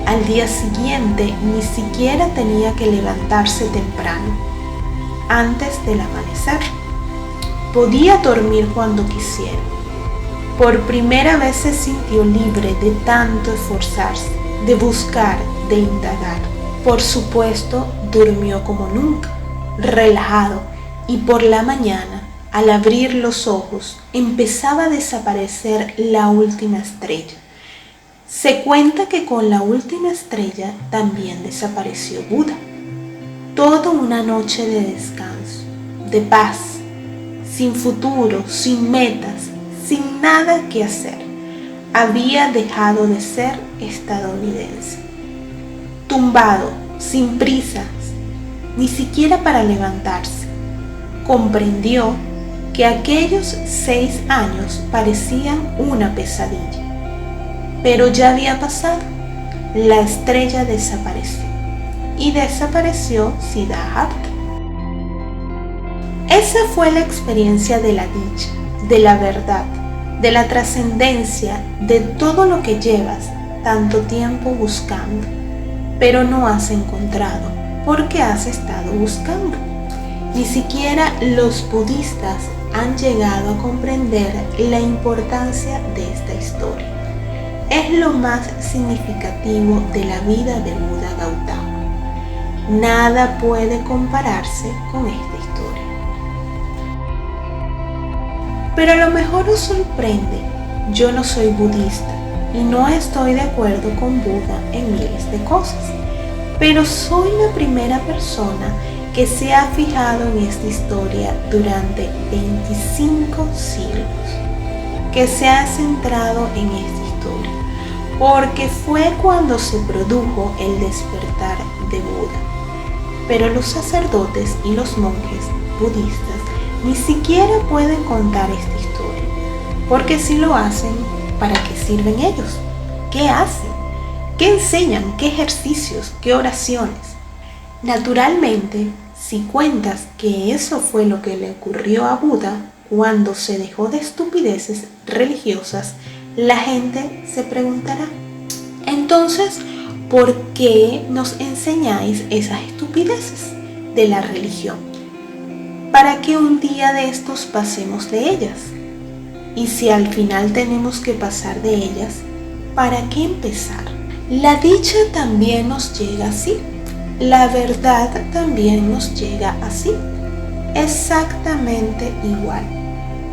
Al día siguiente ni siquiera tenía que levantarse temprano, antes del amanecer. Podía dormir cuando quisiera. Por primera vez se sintió libre de tanto esforzarse, de buscar, de indagar. Por supuesto, durmió como nunca, relajado, y por la mañana, al abrir los ojos, empezaba a desaparecer la última estrella. Se cuenta que con la última estrella también desapareció Buda. Toda una noche de descanso, de paz, sin futuro, sin metas, sin nada que hacer. Había dejado de ser estadounidense. Tumbado, sin prisas, ni siquiera para levantarse, comprendió que aquellos 6 años parecían una pesadilla. Pero ya había pasado. La estrella desapareció. Y desapareció Siddhartha. Esa fue la experiencia de la dicha, de la verdad, de la trascendencia, de todo lo que llevas tanto tiempo buscando, pero no has encontrado porque has estado buscando. Ni siquiera los budistas han llegado a comprender la importancia de esta historia. Es lo más significativo de la vida de Buda Gautama. Nada puede compararse con esta historia. Pero a lo mejor os sorprende, yo no soy budista y no estoy de acuerdo con Buda en miles de cosas, pero soy la primera persona que se ha fijado en esta historia durante 25 siglos, que se ha centrado en esta historia, porque fue cuando se produjo el despertar de Buda. Pero los sacerdotes y los monjes budistas ni siquiera pueden contar esta historia, porque si lo hacen, ¿para qué sirven ellos? ¿Qué hacen? ¿Qué enseñan? ¿Qué ejercicios? ¿Qué oraciones? Naturalmente, si cuentas que eso fue lo que le ocurrió a Buda cuando se dejó de estupideces religiosas, la gente se preguntará, entonces, ¿por qué nos enseñáis esas estupideces de la religión? Para que un día de estos pasemos de ellas. Y si al final tenemos que pasar de ellas, ¿para qué empezar? La dicha también nos llega así. La verdad también nos llega así. Exactamente igual.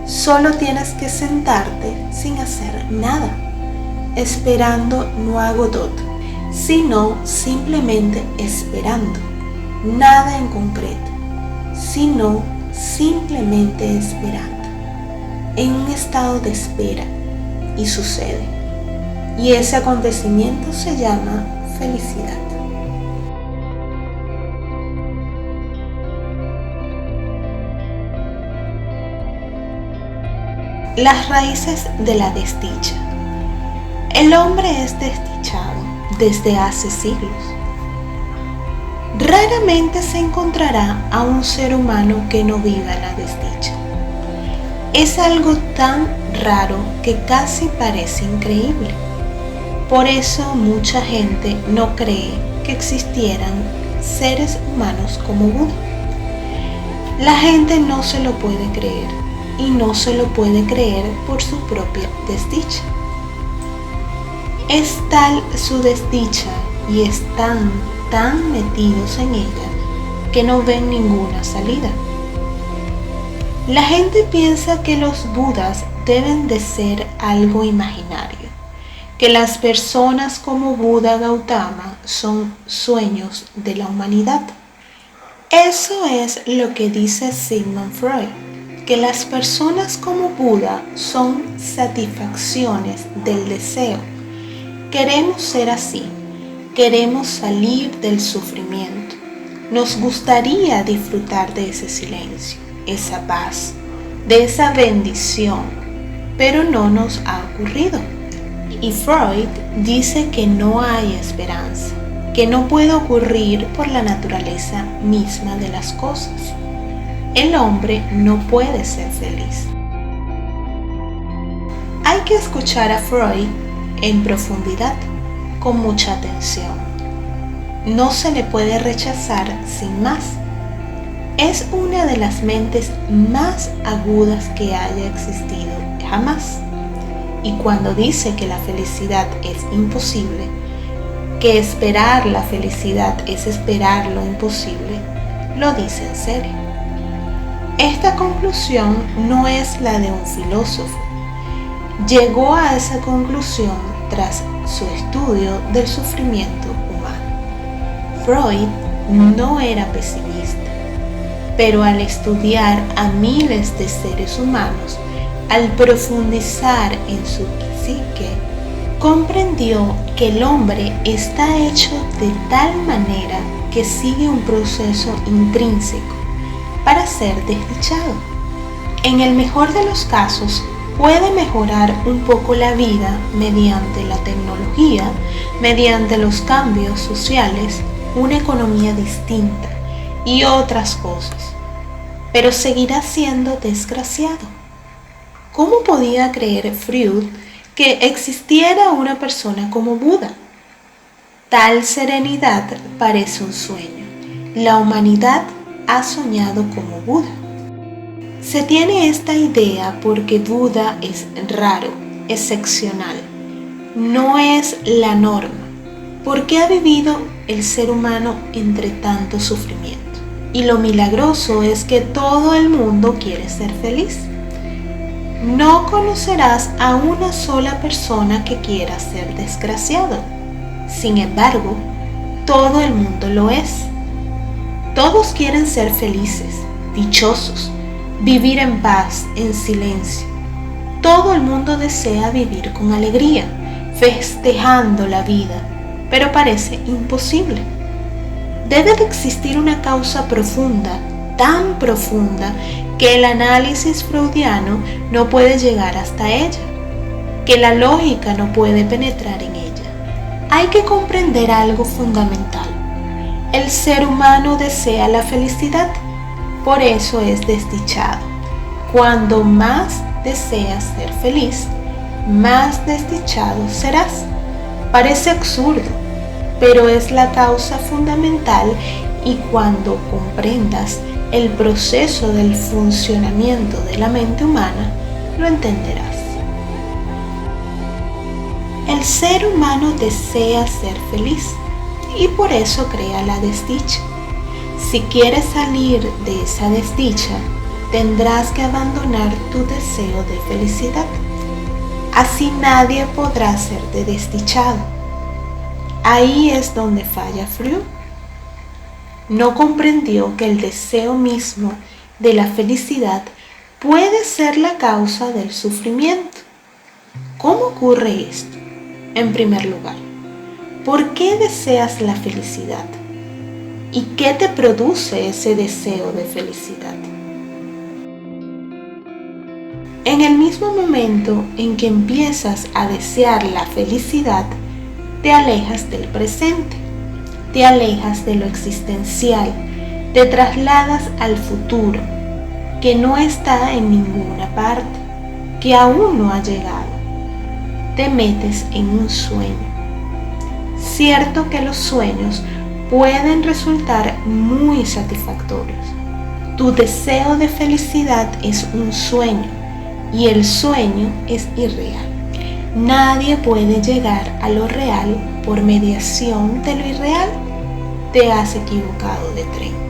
Solo tienes que sentarte sin hacer nada, esperando no a Godot, sino simplemente esperando. Nada en concreto, sino simplemente esperando, en un estado de espera, y sucede. Y ese acontecimiento se llama felicidad. Las raíces de la desdicha. El hombre es desdichado desde hace siglos. Raramente se encontrará a un ser humano que no viva la desdicha. Es algo tan raro que casi parece increíble. Por eso mucha gente no cree que existieran seres humanos como Buda. La gente no se lo puede creer y no se lo puede creer por su propia desdicha. Es tal su desdicha y están tan metidos en ella que no ven ninguna salida. La gente piensa que los budas deben de ser algo imaginario, que las personas como Buda Gautama son sueños de la humanidad. Eso es lo que dice Sigmund Freud, que las personas como Buda son satisfacciones del deseo. Queremos ser así, queremos salir del sufrimiento. Nos gustaría disfrutar de ese silencio, esa paz, de esa bendición, pero no nos ha ocurrido. Y Freud dice que no hay esperanza, que no puede ocurrir por la naturaleza misma de las cosas. El hombre no puede ser feliz. Hay que escuchar a Freud en profundidad, con mucha atención. No se le puede rechazar sin más. Es una de las mentes más agudas que haya existido jamás. Y cuando dice que la felicidad es imposible, que esperar la felicidad es esperar lo imposible, lo dice en serio. Esta conclusión no es la de un filósofo. Llegó a esa conclusión tras su estudio del sufrimiento humano. Freud no era pesimista. pero al estudiar a miles de seres humanos, al profundizar en su psique, comprendió que el hombre está hecho de tal manera que sigue un proceso intrínseco para ser desdichado. En el mejor de los casos, puede mejorar un poco la vida mediante la tecnología, mediante los cambios sociales, una economía distinta y otras cosas, pero seguirá siendo desgraciado. ¿Cómo podía creer Freud que existiera una persona como Buda? Tal serenidad parece un sueño. La humanidad ha soñado como Buda. Se tiene esta idea porque Buda es raro, excepcional, no es la norma, porque ha vivido el ser humano entre tanto sufrimiento. Y lo milagroso es que todo el mundo quiere ser feliz. No conocerás a una sola persona que quiera ser desgraciado. Sin embargo, todo el mundo lo es. Todos quieren ser felices, dichosos, vivir en paz, en silencio. Todo el mundo desea vivir con alegría, festejando la vida, pero parece imposible. Debe de existir una causa profunda, tan profunda, que el análisis freudiano no puede llegar hasta ella, que la lógica no puede penetrar en ella. Hay que comprender algo fundamental. El ser humano desea la felicidad, por eso es desdichado. Cuando más deseas ser feliz, más desdichado serás. Parece absurdo, pero es la causa fundamental, y cuando comprendas el proceso del funcionamiento de la mente humana, lo entenderás. El ser humano desea ser feliz y por eso crea la desdicha. Si quieres salir de esa desdicha, tendrás que abandonar tu deseo de felicidad. Así nadie podrá serte desdichado. Ahí es donde falla Freud. No comprendió que el deseo mismo de la felicidad puede ser la causa del sufrimiento. ¿Cómo ocurre esto? En primer lugar, ¿por qué deseas la felicidad? ¿Y qué te produce ese deseo de felicidad? En el mismo momento en que empiezas a desear la felicidad, te alejas del presente, te alejas de lo existencial, te trasladas al futuro, que no está en ninguna parte, que aún no ha llegado. Te metes en un sueño. Cierto que los sueños pueden resultar muy satisfactorios. Tu deseo de felicidad es un sueño y el sueño es irreal. Nadie puede llegar a lo real por mediación de lo irreal. Te has equivocado de tren.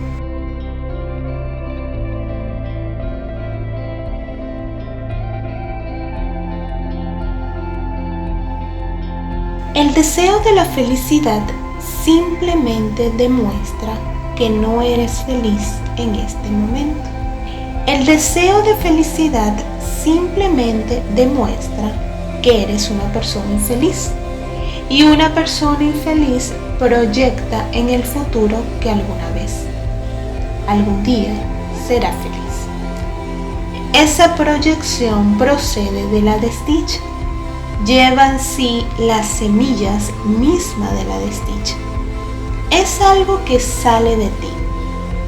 El deseo de la felicidad simplemente demuestra que no eres feliz en este momento. El deseo de felicidad simplemente demuestra que eres una persona infeliz. Y una persona infeliz proyecta en el futuro que alguna vez, algún día, será feliz. Esa proyección procede de la desdicha. Lleva en sí las semillas mismas de la desdicha. Es algo que sale de ti.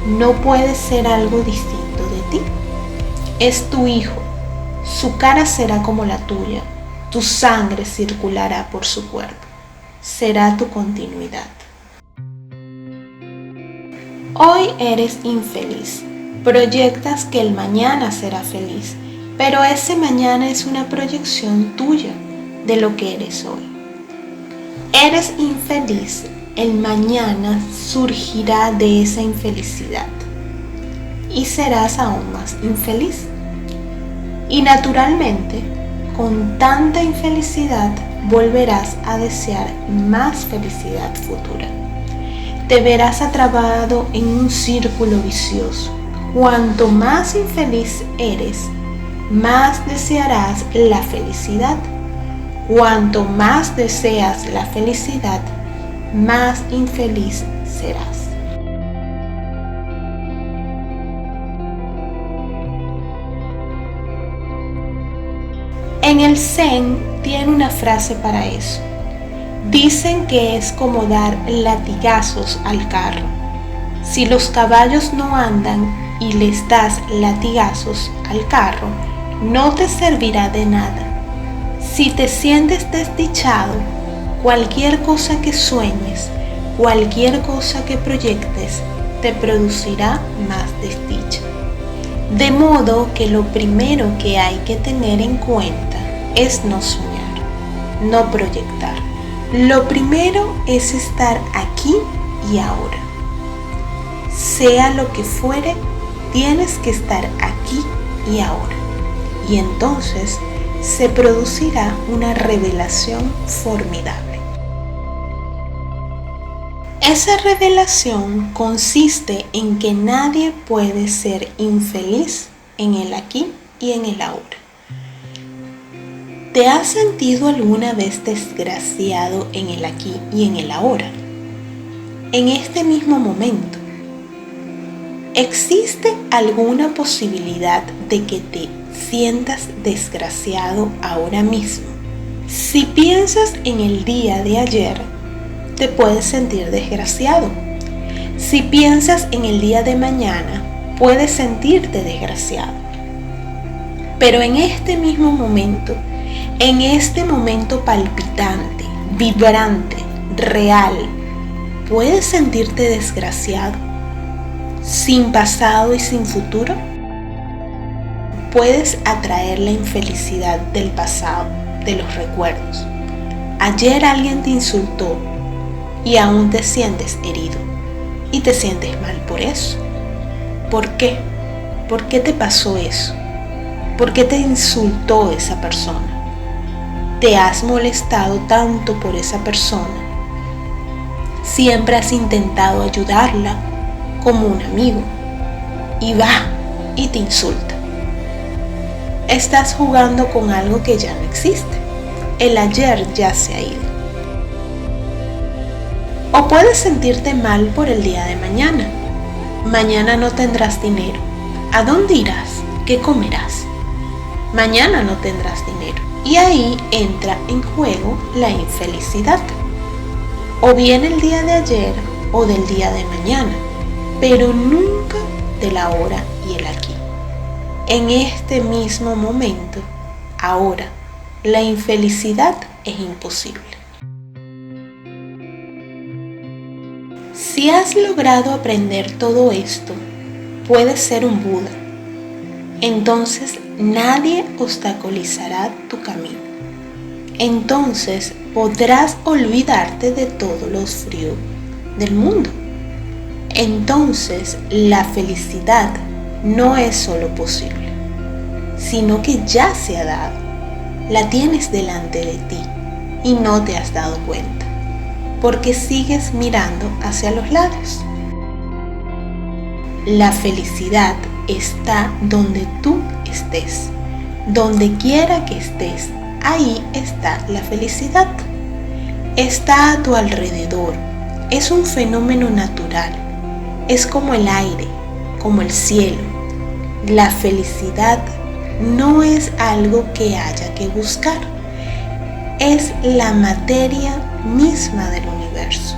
No puede ser algo distinto de ti. Es tu hijo. Su cara será como la tuya. Tu sangre circulará por su cuerpo. Será tu continuidad. Hoy eres infeliz. Proyectas que el mañana será feliz, pero ese mañana es una proyección tuya de lo que eres hoy. Eres infeliz, el mañana surgirá de esa infelicidad y serás aún más infeliz. Y naturalmente, con tanta infelicidad volverás a desear más felicidad futura. Te verás atrapado en un círculo vicioso, Cuanto más infeliz eres, más desearás la felicidad. Cuanto más deseas la felicidad, más infeliz serás. En el Zen tiene una frase para eso. Dicen que es como dar latigazos al carro. Si los caballos no andan y les das latigazos al carro, no te servirá de nada. Si te sientes desdichado, cualquier cosa que sueñes, cualquier cosa que proyectes, te producirá más desdicha. De modo que lo primero que hay que tener en cuenta es no soñar, no proyectar. Lo primero es estar aquí y ahora. Sea lo que fuere, tienes que estar aquí y ahora. Y entonces se producirá una revelación formidable. Esa revelación consiste en que nadie puede ser infeliz en el aquí y en el ahora. ¿Te has sentido alguna vez desgraciado en el aquí y en el ahora? En este mismo momento. ¿Existe alguna posibilidad de que te sientas desgraciado ahora mismo? Si piensas en el día de ayer, te puedes sentir desgraciado. Si piensas en el día de mañana, puedes sentirte desgraciado. Pero en este mismo momento, en este momento palpitante, vibrante, real, ¿puedes sentirte desgraciado? ¿Sin pasado y sin futuro? Puedes atraer la infelicidad del pasado, de los recuerdos. Ayer alguien te insultó y aún te sientes herido y te sientes mal por eso. ¿Por qué? ¿Por qué te pasó eso? ¿Por qué te insultó esa persona? ¿Te has molestado tanto por esa persona? Siempre has intentado ayudarla como un amigo y va y te insulta. Estás jugando con algo que ya no existe. El ayer ya se ha ido. O puedes sentirte mal por el día de mañana. Mañana no tendrás dinero. ¿A dónde irás? ¿Qué comerás? Mañana no tendrás dinero. Y ahí entra en juego la infelicidad. O bien el día de ayer o del día de mañana, pero nunca del ahora y el aquí. En este mismo momento, ahora, la infelicidad es imposible. Si has logrado aprender todo esto, puedes ser un Buda. Entonces nadie obstaculizará tu camino. Entonces podrás olvidarte de todos los fríos del mundo. Entonces la felicidad no es solo posible, sino que ya se ha dado. La tienes delante de ti y no te has dado cuenta, porque sigues mirando hacia los lados. La felicidad está donde tú estés. Donde quiera que estés, ahí está la felicidad. Está a tu alrededor. Es un fenómeno natural. Es como el aire, como el cielo. La felicidad no es algo que haya que buscar. Es la materia misma del universo.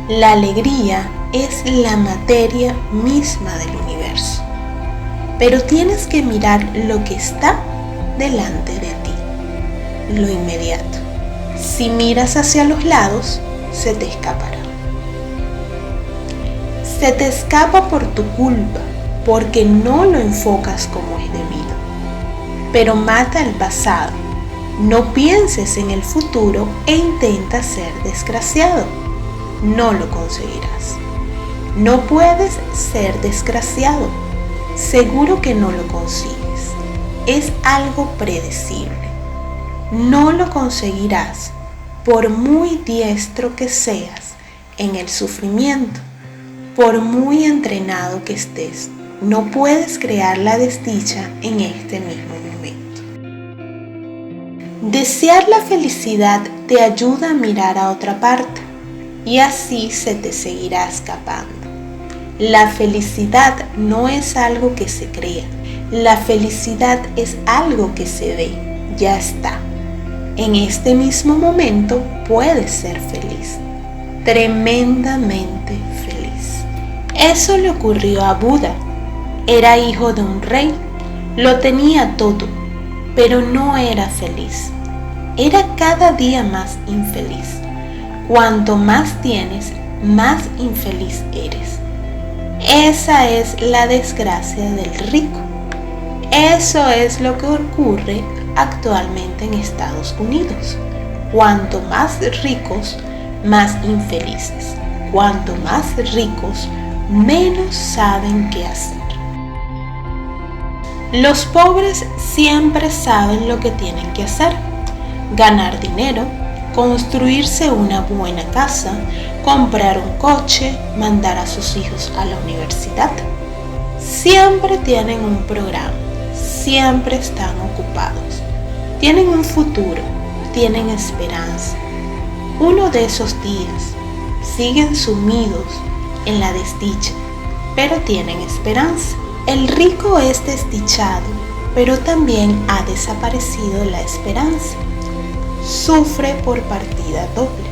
La alegría es la materia misma del universo. Pero tienes que mirar lo que está delante de ti, lo inmediato. Si miras hacia los lados, se te escapará. Se te escapa por tu culpa, porque no lo enfocas como es debido. Pero mata el pasado. No pienses en el futuro e intenta ser desgraciado. No lo conseguirás. No puedes ser desgraciado. Seguro que no lo consigues. Es algo predecible. No lo conseguirás por muy diestro que seas en el sufrimiento. Por muy entrenado que estés, no puedes crear la desdicha en este mismo momento. Desear la felicidad te ayuda a mirar a otra parte y así se te seguirá escapando. La felicidad no es algo que se crea, la felicidad es algo que se ve, ya está. En este mismo momento puedes ser feliz, tremendamente feliz. Eso le ocurrió a Buda. Era hijo de un rey, lo tenía todo, pero no era feliz. Era cada día más infeliz. Cuanto más tienes, más infeliz eres. Esa es la desgracia del rico. Eso es lo que ocurre actualmente en Estados Unidos. Cuanto más ricos, más infelices. Cuanto más ricos, menos saben qué hacer. Los pobres siempre saben lo que tienen que hacer: ganar dinero, construirse una buena casa, comprar un coche, mandar a sus hijos a la universidad. Siempre tienen un programa, siempre están ocupados, tienen un futuro, tienen esperanza. Uno de esos días siguen sumidos en la desdicha, pero tienen esperanza. El rico es desdichado, pero también ha desaparecido la esperanza. Sufre por partida doble.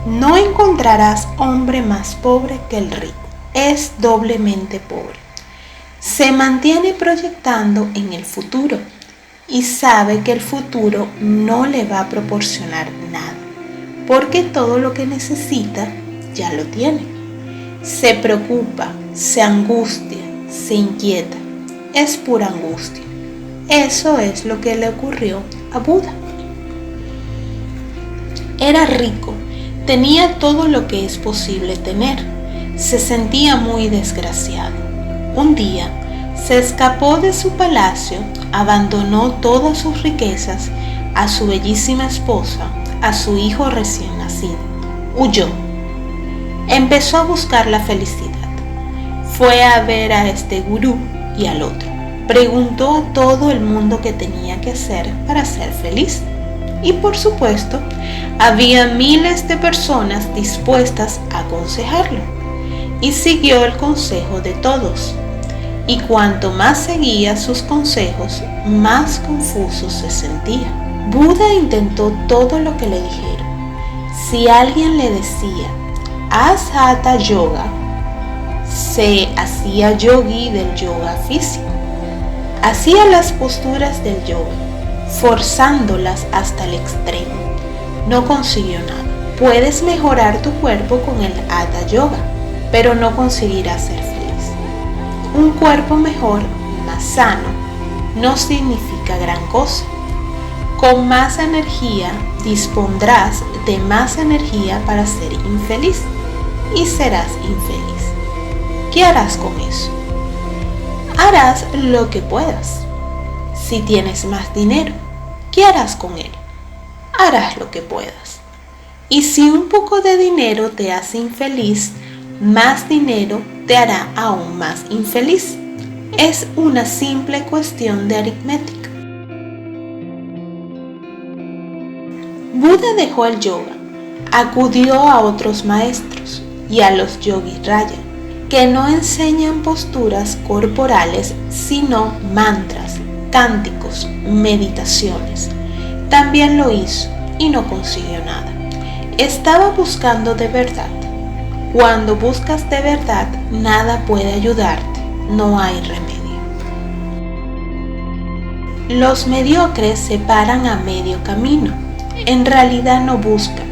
No encontrarás hombre más pobre que el rico. Es doblemente pobre. Se mantiene proyectando en el futuro y sabe que el futuro no le va a proporcionar nada, porque todo lo que necesita ya lo tiene. Se preocupa, se angustia, se inquieta. Es pura angustia. Eso es lo que le ocurrió a Buda. Era rico, tenía todo lo que es posible tener. Se sentía muy desgraciado. Un día se escapó de su palacio, abandonó todas sus riquezas, a su bellísima esposa, a su hijo recién nacido. Huyó. Empezó a buscar la felicidad. Fue a ver a este gurú y al otro. Preguntó a todo el mundo qué tenía que hacer para ser feliz. Y por supuesto, había miles de personas dispuestas a aconsejarlo. Y siguió el consejo de todos. Y cuanto más seguía sus consejos, más confuso se sentía. Buda intentó todo lo que le dijeron. Si alguien le decía, haz hatha yoga, se hacía yogi del yoga físico. Hacía las posturas del yoga, forzándolas hasta el extremo. No consiguió nada. Puedes mejorar tu cuerpo con el hatha yoga, pero no conseguirás ser feliz. Un cuerpo mejor, más sano, no significa gran cosa. Con más energía dispondrás de más energía para ser infeliz y serás infeliz. ¿Qué harás con eso? Harás lo que puedas. Si tienes más dinero, ¿qué harás con él? Harás lo que puedas. Y si un poco de dinero te hace infeliz, más dinero te hará aún más infeliz. Es una simple cuestión de aritmética. Buda dejó el yoga, acudió a otros maestros y a los yogis raya, que no enseñan posturas corporales, sino mantras, cánticos, meditaciones. También lo hizo y no consiguió nada. Estaba buscando de verdad. Cuando buscas de verdad, nada puede ayudarte, no hay remedio. Los mediocres se paran a medio camino, en realidad no buscan.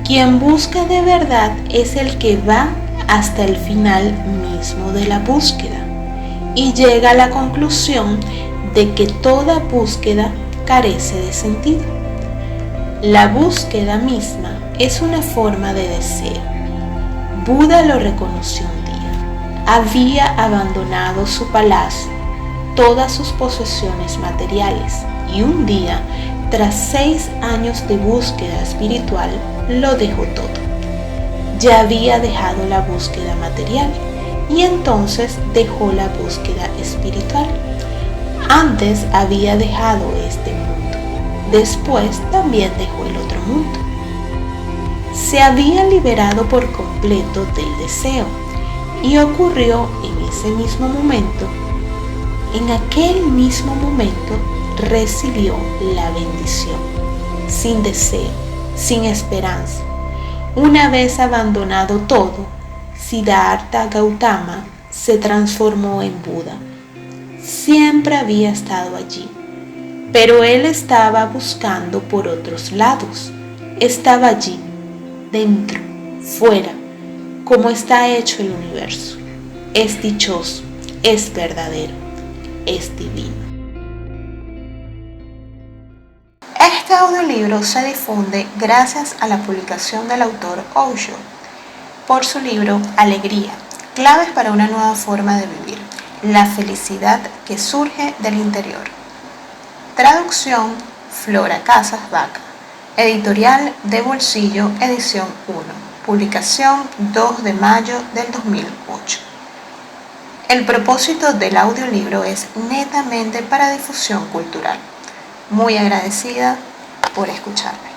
Quien busca de verdad es el que va hasta el final mismo de la búsqueda y llega a la conclusión de que toda búsqueda carece de sentido. La búsqueda misma es una forma de deseo. Buda lo reconoció un día. Había abandonado su palacio, todas sus posesiones materiales, y un día, tras 6 años de búsqueda espiritual, lo dejó todo. ya había dejado la búsqueda material y entonces dejó la búsqueda espiritual. Antes había dejado este mundo, después también dejó el otro mundo. Se había liberado por completo del deseo y ocurrió en ese mismo momento. En aquel mismo momento recibió la bendición, sin deseo, sin esperanza. Una vez abandonado todo, Siddhartha Gautama se transformó en Buda. Siempre había estado allí, pero él estaba buscando por otros lados. Estaba allí, dentro, fuera, como está hecho el universo. Es dichoso, es verdadero, es divino. Este audiolibro se difunde gracias a la publicación del autor Osho por su libro Alegría, claves para una nueva forma de vivir, la felicidad que surge del interior. Traducción Flora Casas Vaca. Editorial de Bolsillo, edición 1. Publicación 2 de mayo del 2008. El propósito del audiolibro es netamente para difusión cultural. Muy agradecida por escucharme.